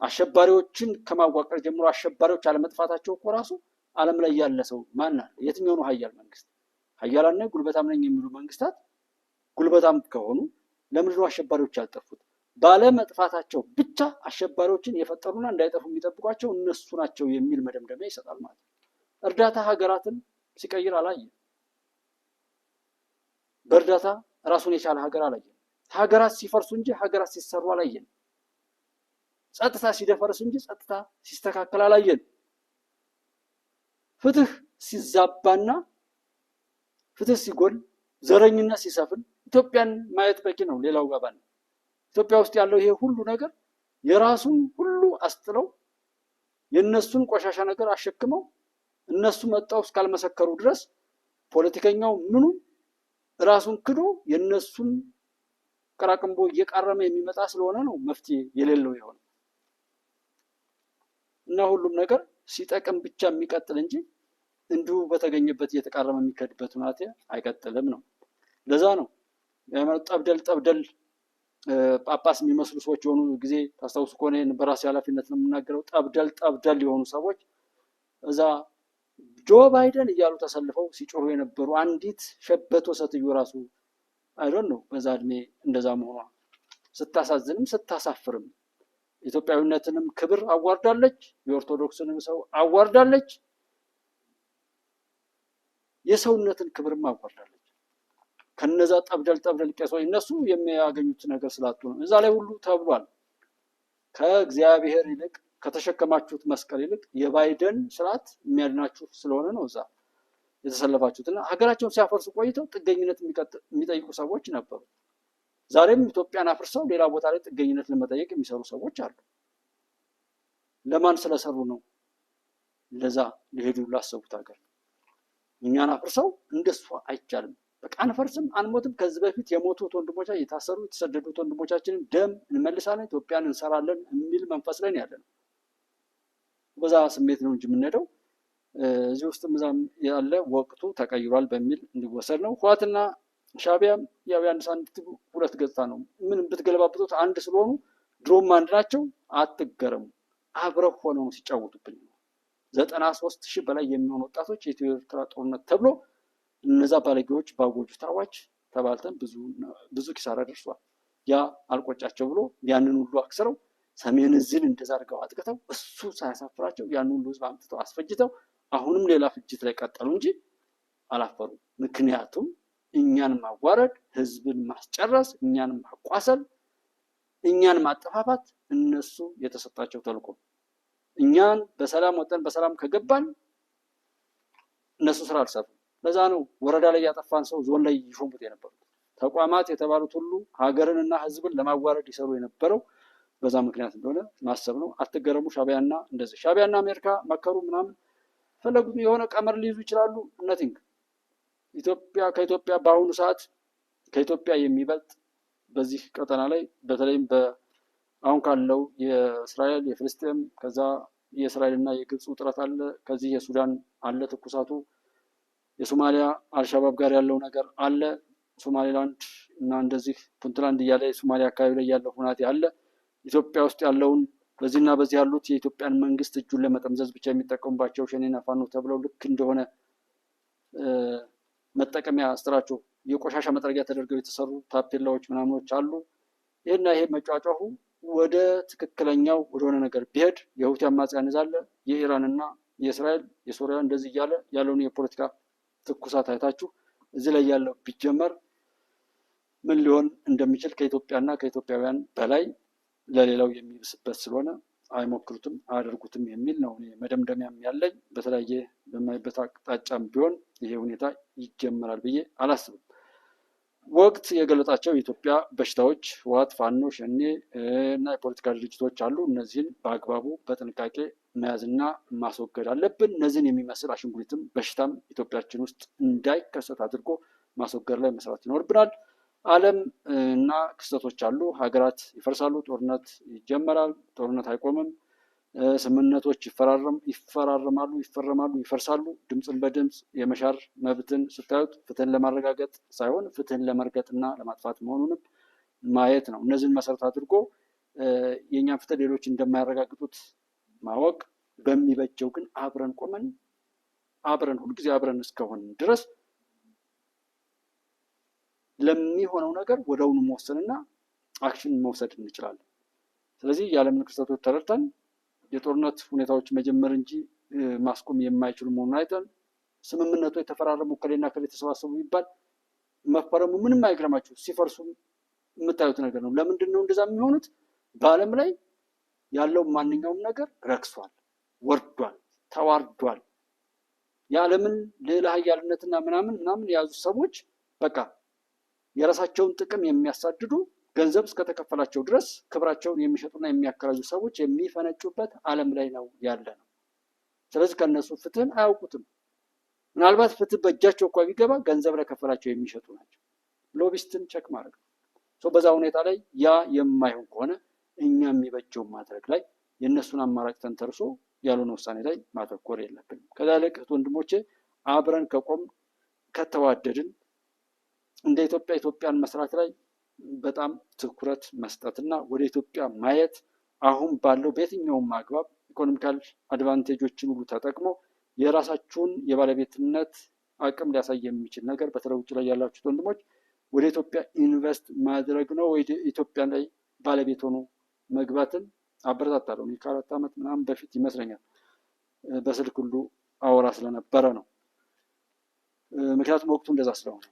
አሸባሪዎችን ከማዋቀር ጀምሮ አሸባሪዎች አለመጥፋታቸው እኮ ራሱ ዓለም ላይ ያለ ሰው ማን አለ? የትኛው ነው ሀያል መንግስት? ሀያላና ጉልበታም ነኝ የሚሉ መንግስታት ጉልበታም ከሆኑ ለምንድን ነው አሸባሪዎች ያልጠፉት? ባለመጥፋታቸው ብቻ አሸባሪዎችን የፈጠሩና እንዳይጠፉ የሚጠብቋቸው እነሱ ናቸው የሚል መደምደሚያ ይሰጣል ማለት ነው። እርዳታ ሀገራትን ሲቀይር አላየን። በእርዳታ ራሱን የቻለ ሀገር አላየን። ሀገራት ሲፈርሱ እንጂ ሀገራት ሲሰሩ አላየን። ጸጥታ ሲደፈርስ እንጂ ጸጥታ ሲስተካከል አላየን። ፍትህ ሲዛባና ፍትህ ሲጎል፣ ዘረኝነት ሲሰፍን ኢትዮጵያን ማየት በቂ ነው። ሌላው ጋባን ኢትዮጵያ ውስጥ ያለው ይሄ ሁሉ ነገር የራሱን ሁሉ አስጥለው የነሱን ቆሻሻ ነገር አሸክመው እነሱ መጣው እስካልመሰከሩ ድረስ ፖለቲከኛው ምኑ ራሱን ክዶ የነሱን ቀራቅንቦ እየቃረመ የሚመጣ ስለሆነ ነው መፍትሄ የሌለው የሆነ እና ሁሉም ነገር ሲጠቅም ብቻ የሚቀጥል እንጂ እንዲሁ በተገኘበት እየተቃረመ የሚከድበት ሁኔታ አይቀጥልም ነው። ለዛ ነው ጠብደል ጳጳስ የሚመስሉ ሰዎች የሆኑ ጊዜ ታስታውሱ ከሆነ በራሴ ኃላፊነት ነው የምናገረው። ጠብደል የሆኑ ሰዎች እዛ ጆ ባይደን እያሉ ተሰልፈው ሲጮሁ የነበሩ አንዲት ሸበቶ ሴትዮ ራሱ አይዶን ነው በዛ እድሜ እንደዛ መሆኗ ስታሳዝንም ስታሳፍርም ኢትዮጵያዊነትንም ክብር አዋርዳለች፣ የኦርቶዶክስንም ሰው አዋርዳለች፣ የሰውነትን ክብርም አዋርዳለች። ከነዛ ጠብደል ቄሶች እነሱ የሚያገኙት ነገር ስላጡ ነው። እዛ ላይ ሁሉ ተብሏል። ከእግዚአብሔር ይልቅ ከተሸከማችሁት መስቀል ይልቅ የባይደን ስርዓት የሚያድናችሁ ስለሆነ ነው እዛ የተሰለፋችሁትና ሀገራቸውን ሲያፈርሱ ቆይተው ጥገኝነት የሚጠይቁ ሰዎች ነበሩ። ዛሬም ኢትዮጵያን አፍርሰው ሌላ ቦታ ላይ ጥገኝነት ለመጠየቅ የሚሰሩ ሰዎች አሉ። ለማን ስለሰሩ ነው? ለዛ ሊሄዱ ላሰቡት ሀገር። እኛን አፍርሰው እንደሱ አይቻልም፣ በቃ አንፈርስም፣ አንሞትም። ከዚህ በፊት የሞቱት ወንድሞቻችን፣ የታሰሩ የተሰደዱት ወንድሞቻችንን ደም እንመልሳለን፣ ኢትዮጵያን እንሰራለን የሚል መንፈስ ላይ ያለ ነው። በዛ ስሜት ነው እንጂ የምንሄደው እዚህ ውስጥ ምዛም ያለ ወቅቱ ተቀይሯል በሚል እንዲወሰድ ነው። ህወሓትና ሻዕቢያም ያው የአንድ ሳንቲም ሁለት ገጽታ ነው። ምን ብትገለባብጡት አንድ ስለሆኑ ድሮም አንድ ናቸው። አትገረሙ። አብረው ሆነው ሲጫወቱብን ነው። 93,000 በላይ የሚሆኑ ወጣቶች የኢትዮ ኤርትራ ጦርነት ተብሎ እነዛ ባለጌዎች ባወጁት አዋጅ ተባልተን ብዙ ኪሳራ ደርሷል። ያ አልቆጫቸው ብሎ ያንን ሁሉ አክስረው ሰሜን ዕዝን እንደዛ አድርገው አጥቅተው እሱ ሳያሳፍራቸው ያን ሁሉ ህዝብ አምጥተው አስፈጅተው አሁንም ሌላ ፍጅት ላይ ቀጠሉ እንጂ አላፈሩ። ምክንያቱም እኛን ማዋረድ፣ ህዝብን ማስጨረስ፣ እኛን ማቋሰል፣ እኛን ማጠፋፋት እነሱ የተሰጣቸው ተልዕኮ። እኛን በሰላም ወጠን በሰላም ከገባን እነሱ ስራ አልሰሩም። ለዛ ነው ወረዳ ላይ ያጠፋን ሰው ዞን ላይ ይሾሙት የነበሩት። ተቋማት የተባሉት ሁሉ ሀገርንና ህዝብን ለማዋረድ ይሰሩ የነበረው በዛ ምክንያት እንደሆነ ማሰብ ነው። አትገረሙ። ሻዕቢያና እንደዚህ ሻዕቢያና አሜሪካ መከሩ ምናምን ፈለጉት የሆነ ቀመር ሊይዙ ይችላሉ። ነቲንግ ከኢትዮጵያ በአሁኑ ሰዓት ከኢትዮጵያ የሚበልጥ በዚህ ቀጠና ላይ በተለይም አሁን ካለው የእስራኤል የፍልስጤም ከዛ የእስራኤልና የግብፅ ውጥረት አለ። ከዚህ የሱዳን አለ ትኩሳቱ። የሶማሊያ አልሻባብ ጋር ያለው ነገር አለ። ሶማሌላንድ እና እንደዚህ ፑንትላንድ እያለ የሶማሊያ አካባቢ ላይ ያለው ሁናቴ አለ። ኢትዮጵያ ውስጥ ያለውን በዚህና በዚህ ያሉት የኢትዮጵያን መንግስት እጁን ለመጠምዘዝ ብቻ የሚጠቀሙባቸው ሸኔና ፋኖ ተብለው ልክ እንደሆነ መጠቀሚያ ስራቸው የቆሻሻ መጥረጊያ ተደርገው የተሰሩ ታፔላዎች ምናምኖች አሉ። ይሄና ይሄ መጫጫሁ ወደ ትክክለኛው ወደሆነ ነገር ቢሄድ የሁቲ አማጽያን ይዛለ የኢራንና የእስራኤል የሶሪያ እንደዚህ እያለ ያለውን የፖለቲካ ትኩሳት አይታችሁ እዚህ ላይ ያለው ቢጀመር ምን ሊሆን እንደሚችል ከኢትዮጵያና ከኢትዮጵያውያን በላይ ለሌላው የሚብስበት ስለሆነ አይሞክሩትም አያደርጉትም የሚል ነው መደምደሚያም ያለኝ። በተለያየ በማይበት አቅጣጫም ቢሆን ይሄ ሁኔታ ይጀመራል ብዬ አላስብም። ወቅት የገለጣቸው የኢትዮጵያ በሽታዎች ህወሓት፣ ፋኖ፣ ሸኔ እና የፖለቲካ ድርጅቶች አሉ። እነዚህን በአግባቡ በጥንቃቄ መያዝና ማስወገድ አለብን። እነዚህን የሚመስል አሽንጉሊትም በሽታም ኢትዮጵያችን ውስጥ እንዳይከሰት አድርጎ ማስወገድ ላይ መስራት ይኖርብናል። ዓለም እና ክስተቶች አሉ። ሀገራት ይፈርሳሉ፣ ጦርነት ይጀመራል፣ ጦርነት አይቆምም። ስምምነቶች ይፈራረማሉ፣ ይፈርሳሉ። ድምፅን በድምፅ የመሻር መብትን ስታዩት ፍትህን ለማረጋገጥ ሳይሆን ፍትህን ለመርገጥና ለማጥፋት መሆኑንም ማየት ነው። እነዚህን መሰረት አድርጎ የእኛን ፍትህ ሌሎች እንደማያረጋግጡት ማወቅ፣ በሚበጀው ግን አብረን ቆመን ሁልጊዜ አብረን እስከሆን ድረስ ለሚሆነው ነገር ወደውኑ መወሰንና አክሽን መውሰድ እንችላለን። ስለዚህ የዓለምን ክስተቶች ተረድተን የጦርነት ሁኔታዎች መጀመር እንጂ ማስቆም የማይችሉ መሆኑን አይተን ስምምነቱ የተፈራረሙ ከሌና ከሌ ተሰባሰቡ ይባል መፈረሙ ምንም አይግረማችሁ፣ ሲፈርሱ የምታዩት ነገር ነው። ለምንድን ነው እንደዛ የሚሆኑት? በዓለም ላይ ያለው ማንኛውም ነገር ረክሷል፣ ወርዷል፣ ተዋርዷል። የዓለምን ልዕለ ኃያልነትና ምናምን የያዙ ሰዎች በቃ የራሳቸውን ጥቅም የሚያሳድዱ ገንዘብ እስከተከፈላቸው ድረስ ክብራቸውን የሚሸጡና የሚያከራዩ ሰዎች የሚፈነጩበት ዓለም ላይ ነው ያለ ነው። ስለዚህ ከእነሱ ፍትህን አያውቁትም። ምናልባት ፍትህ በእጃቸው እንኳ ቢገባ ገንዘብ ለከፈላቸው የሚሸጡ ናቸው። ሎቢስትን ቸክ ማድረግ ነው። በዛ ሁኔታ ላይ ያ የማይሆን ከሆነ እኛ የሚበጀውን ማድረግ ላይ የእነሱን አማራጭ ተንተርሶ ያልሆነ ውሳኔ ላይ ማተኮር የለብንም። ከዛ ይልቅ ወንድሞቼ አብረን ከቆም ከተዋደድን እንደ ኢትዮጵያን መስራት ላይ በጣም ትኩረት መስጠትና ወደ ኢትዮጵያ ማየት አሁን ባለው በየትኛውም አግባብ ኢኮኖሚካል አድቫንቴጆችን ሁሉ ተጠቅሞ የራሳችሁን የባለቤትነት አቅም ሊያሳይ የሚችል ነገር በተለይ ውጭ ላይ ያላችሁት ወንድሞች ወደ ኢትዮጵያ ኢንቨስት ማድረግ ነው። ወደ ኢትዮጵያ ላይ ባለቤት ሆኖ መግባትን አበረታታለሁ። ከ4 ዓመት ምናምን በፊት ይመስለኛል በስልክ ሁሉ አወራ ስለነበረ ነው። ምክንያቱም ወቅቱ እንደዛ ስለሆነ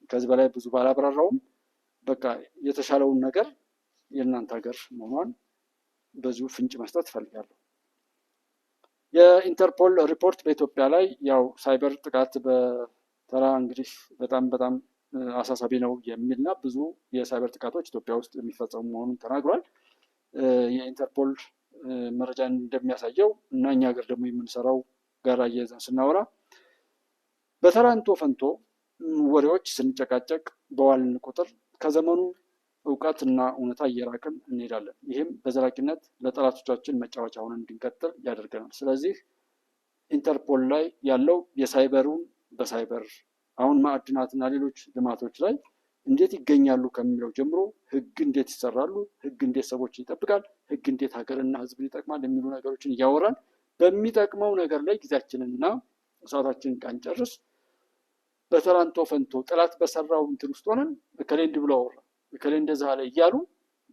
ከዚህ በላይ ብዙ ባላብራራውም በቃ የተሻለውን ነገር የእናንተ ሀገር መሆኗን በዚሁ ፍንጭ መስጠት እፈልጋለሁ። የኢንተርፖል ሪፖርት በኢትዮጵያ ላይ ያው ሳይበር ጥቃት በተራ እንግዲህ በጣም አሳሳቢ ነው የሚልና ብዙ የሳይበር ጥቃቶች ኢትዮጵያ ውስጥ የሚፈጸሙ መሆኑን ተናግሯል። የኢንተርፖል መረጃ እንደሚያሳየው እና እኛ ሀገር ደግሞ የምንሰራው ጋር አያይዘን ስናወራ በተራንቶ ፈንቶ ወሬዎች ስንጨቃጨቅ በዋልን ቁጥር ከዘመኑ እውቀት እና እውነታ እየራቅን እንሄዳለን። ይህም በዘላቂነት ለጠላቶቻችን መጫወቻ ሆነን እንድንቀጥል ያደርገናል። ስለዚህ ኢንተርፖል ላይ ያለው የሳይበሩን በሳይበር አሁን ማዕድናትና ሌሎች ልማቶች ላይ እንዴት ይገኛሉ ከሚለው ጀምሮ ህግ እንዴት ይሰራሉ፣ ህግ እንዴት ሰዎችን ይጠብቃል፣ ህግ እንዴት ሀገርና ህዝብን ይጠቅማል የሚሉ ነገሮችን እያወራን በሚጠቅመው ነገር ላይ ጊዜያችንንና ሰዓታችንን ቃንጨርስ በተራንቶ ፈንቶ ጠላት በሰራው እንትን ውስጥ ሆነን እከሌ እንዲህ ብሎ አወራ እከሌ እንደዛ አለ እያሉ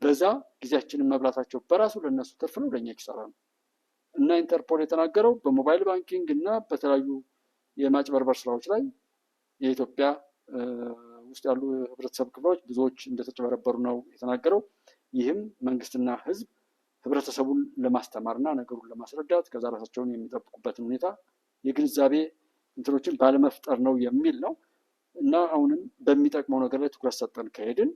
በዛ ጊዜያችንን መብላታቸው በራሱ ለነሱ ትርፍ ነው፣ ለእኛ ኪሳራ ነው። እና ኢንተርፖል የተናገረው በሞባይል ባንኪንግ እና በተለያዩ የማጭበርበር ስራዎች ላይ የኢትዮጵያ ውስጥ ያሉ ህብረተሰብ ክፍሎች ብዙዎች እንደተጨበረበሩ ነው የተናገረው። ይህም መንግስትና ህዝብ ህብረተሰቡን ለማስተማርና ነገሩን ለማስረዳት ከዛ ራሳቸውን የሚጠብቁበትን ሁኔታ የግንዛቤ እንትኖችን ባለመፍጠር ነው የሚል ነው። እና አሁንም በሚጠቅመው ነገር ላይ ትኩረት ሰጠን ከሄድን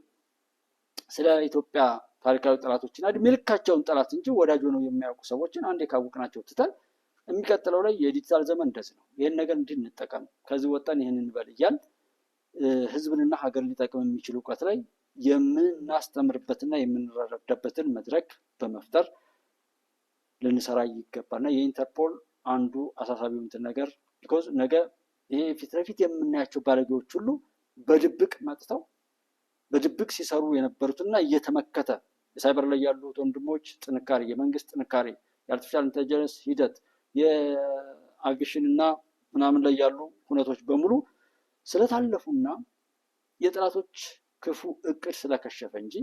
ስለ ኢትዮጵያ ታሪካዊ ጠላቶችና እድሜ ልካቸውን ጠላት እንጂ ወዳጅ ሆነው የሚያውቁ ሰዎችን አንዴ ካወቅናቸው ትተን የሚቀጥለው ላይ የዲጂታል ዘመን እንደዚህ ነው፣ ይህን ነገር እንድንጠቀም ከዚህ ወጣን ይህን እንበል እያል ህዝብንና ሀገርን ሊጠቅም የሚችል እውቀት ላይ የምናስተምርበትና የምንረዳበትን መድረክ በመፍጠር ልንሰራ ይገባል። እና የኢንተርፖል አንዱ አሳሳቢው እንትን ነገር ቢኮዝ ነገ ይሄ ፊት ለፊት የምናያቸው ባለጌዎች ሁሉ በድብቅ መጥተው በድብቅ ሲሰሩ የነበሩትና እየተመከተ የሳይበር ላይ ያሉት ወንድሞች ጥንካሬ፣ የመንግስት ጥንካሬ፣ የአርቲፊሻል ኢንቴሊጀንስ ሂደት፣ የአግሽንና ምናምን ላይ ያሉ ሁነቶች በሙሉ ስለታለፉና የጠላቶች ክፉ እቅድ ስለከሸፈ እንጂ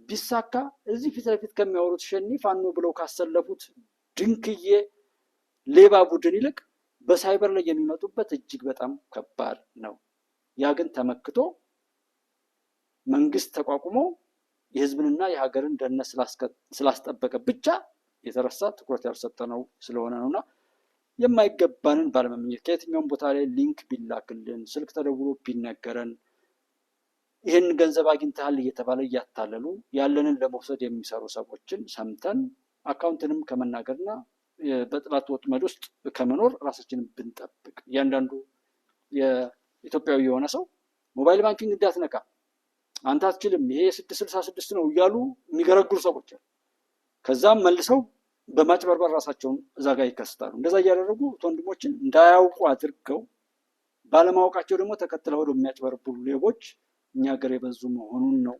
ቢሳካ እዚህ ፊት ለፊት ከሚያወሩት ሸኒ ፋኖ ብለው ካሰለፉት ድንክዬ ሌባ ቡድን ይልቅ በሳይበር ላይ የሚመጡበት እጅግ በጣም ከባድ ነው። ያ ግን ተመክቶ መንግስት ተቋቁሞ የህዝብንና የሀገርን ደህንነት ስላስጠበቀ ብቻ የተረሳ ትኩረት ያልሰጠነው ስለሆነ ነውና የማይገባንን ባለመመኘት ከየትኛውም ቦታ ላይ ሊንክ ቢላክልን፣ ስልክ ተደውሎ ቢነገረን ይህን ገንዘብ አግኝተሃል እየተባለ እያታለሉ ያለንን ለመውሰድ የሚሰሩ ሰዎችን ሰምተን አካውንትንም ከመናገርና በጥላት ወጥመድ ውስጥ ከመኖር ራሳችንን ብንጠብቅ። እያንዳንዱ የኢትዮጵያዊ የሆነ ሰው ሞባይል ባንኪንግ እንዳትነካ አንተ አትችልም ይሄ 666 ነው እያሉ የሚገረግሩ ሰዎች አሉ። ከዛም መልሰው በማጭበርበር ራሳቸውን እዛ ጋር ይከስታሉ። እንደዛ እያደረጉ ወንድሞችን እንዳያውቁ አድርገው ባለማወቃቸው ደግሞ ተከትለው ወደ የሚያጭበረብሩ ሌቦች እኛ ሀገር የበዙ መሆኑን ነው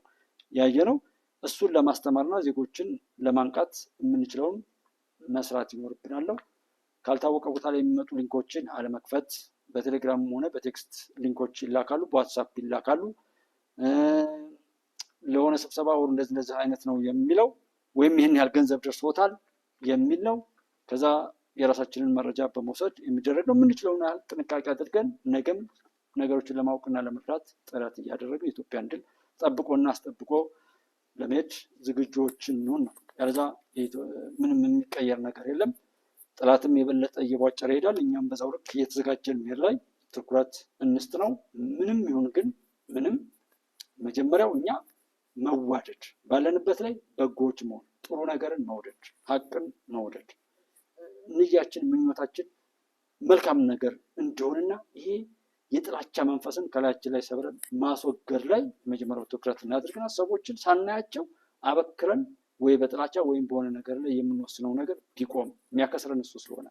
ያየነው። እሱን ለማስተማርና ዜጎችን ለማንቃት የምንችለውን መስራት ይኖርብናል። ካልታወቀ ቦታ ላይ የሚመጡ ሊንኮችን አለመክፈት። በቴሌግራም ሆነ በቴክስት ሊንኮች ይላካሉ፣ በዋትሳፕ ይላካሉ። ለሆነ ስብሰባ ወር እንደዚህ አይነት ነው የሚለው ወይም ይህን ያህል ገንዘብ ደርሶታል የሚል ነው። ከዛ የራሳችንን መረጃ በመውሰድ የሚደረግ ነው። የምንችለውን ያህል ጥንቃቄ አድርገን ነገም ነገሮችን ለማወቅና ለመፍታት ጥረት እያደረግን የኢትዮጵያን ድል ጠብቆና አስጠብቆ ለመሄድ ዝግጁዎችን ነው። ያለዛ ምንም የሚቀየር ነገር የለም። ጠላትም የበለጠ እየቧጨረ ይሄዳል። እኛም በዛው ልክ እየተዘጋጀን መሄድ ላይ ትኩረት እንስጥ ነው። ምንም ይሁን ግን ምንም መጀመሪያው እኛ መዋደድ ባለንበት ላይ በጎዎች መሆን፣ ጥሩ ነገርን መውደድ፣ ሀቅን መውደድ፣ ንያችን ምኞታችን መልካም ነገር እንዲሆንና ይሄ የጥላቻ መንፈስን ከላያችን ላይ ሰብረን ማስወገድ ላይ መጀመሪያው ትኩረት እናድርግና ሰዎችን ሳናያቸው አበክረን ወይ በጥላቻ ወይም በሆነ ነገር ላይ የምንወስነው ነገር ቢቆም የሚያከስረን እሱ ስለሆነ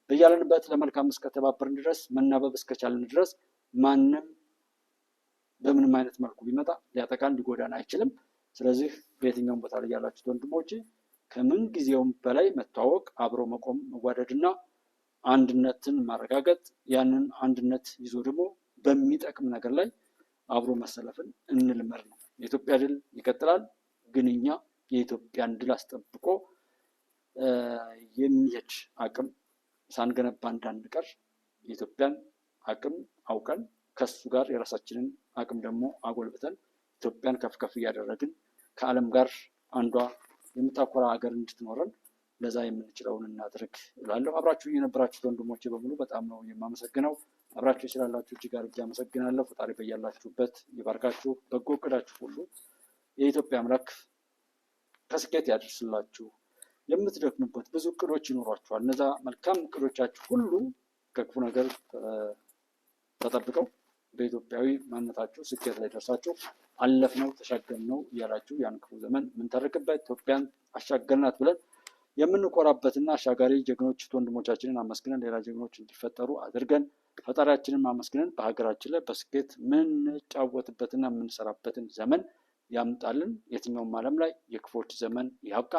በያለንበት ለመልካም እስከተባበርን ድረስ መናበብ እስከቻልን ድረስ ማንም በምንም አይነት መልኩ ቢመጣ ሊያጠቃን ሊጎዳን አይችልም። ስለዚህ በየትኛውም ቦታ ላይ ያላችሁት ወንድሞቼ ከምን ጊዜውም በላይ መተዋወቅ፣ አብሮ መቆም፣ መዋደድና አንድነትን ማረጋገጥ፣ ያንን አንድነት ይዞ ደግሞ በሚጠቅም ነገር ላይ አብሮ መሰለፍን እንልመድ ነው። የኢትዮጵያ ድል ይቀጥላል። ግን እኛ የኢትዮጵያን ድል አስጠብቆ የሚሄድ አቅም ሳንገነባ እንዳንቀር የኢትዮጵያን አቅም አውቀን ከሱ ጋር የራሳችንን አቅም ደግሞ አጎልብተን ኢትዮጵያን ከፍ ከፍ እያደረግን ከዓለም ጋር አንዷ የምታኮራ ሀገር እንድትኖረን ለዛ የምንችለውን እናድርግ እላለሁ። አብራችሁ የነበራችሁት ወንድሞቼ በሙሉ በጣም ነው የማመሰግነው። አብራችሁ ስላላችሁ እጅግ አድርጌ አመሰግናለሁ። ፈጣሪ በያላችሁበት ይባርካችሁ። በጎ እቅዳችሁ ሁሉ የኢትዮጵያ አምላክ ከስኬት ያደርስላችሁ። የምትደክሙበት ብዙ እቅዶች ይኖሯችኋል። እነዛ መልካም እቅዶቻችሁ ሁሉ ከክፉ ነገር ተጠብቀው በኢትዮጵያዊ ማንነታችሁ ስኬት ላይ ደርሳችሁ አለፍነው ተሻገርነው እያላችሁ ያን ክፉ ዘመን የምንተርክበት ኢትዮጵያን አሻገርናት ብለን የምንኮራበትና አሻጋሪ ጀግኖች ወንድሞቻችንን አመስግነን ሌላ ጀግኖች እንዲፈጠሩ አድርገን ፈጣሪያችንን አመስግነን በሀገራችን ላይ በስኬት የምንጫወትበትና የምንሰራበትን ዘመን ያምጣልን። የትኛውም ዓለም ላይ የክፎች ዘመን ያብቃ።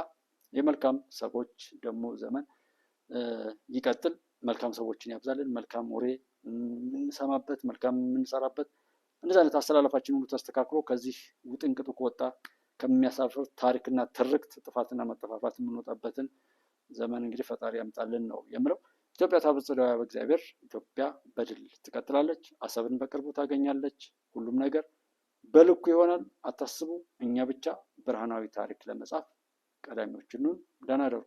የመልካም ሰዎች ደግሞ ዘመን ይቀጥል። መልካም ሰዎችን ያብዛልን። መልካም ወሬ የምንሰማበት፣ መልካም የምንሰራበት፣ እንደዚህ አይነት አስተላለፋችን ሁሉ ተስተካክሎ ከዚህ ውጥንቅጡ ከወጣ ከሚያሳፍር ታሪክና ትርክት ጥፋትና መጠፋፋት የምንወጣበትን ዘመን እንግዲህ ፈጣሪ ያምጣልን ነው የምለው። ኢትዮጵያ ታበጽሕዋ በእግዚአብሔር። ኢትዮጵያ በድል ትቀጥላለች። አሰብን በቅርቡ ታገኛለች። ሁሉም ነገር በልኩ ይሆናል። አታስቡ። እኛ ብቻ ብርሃናዊ ታሪክ ለመጻፍ ቀዳሚዎች እንሁን። ደህና እደሩ።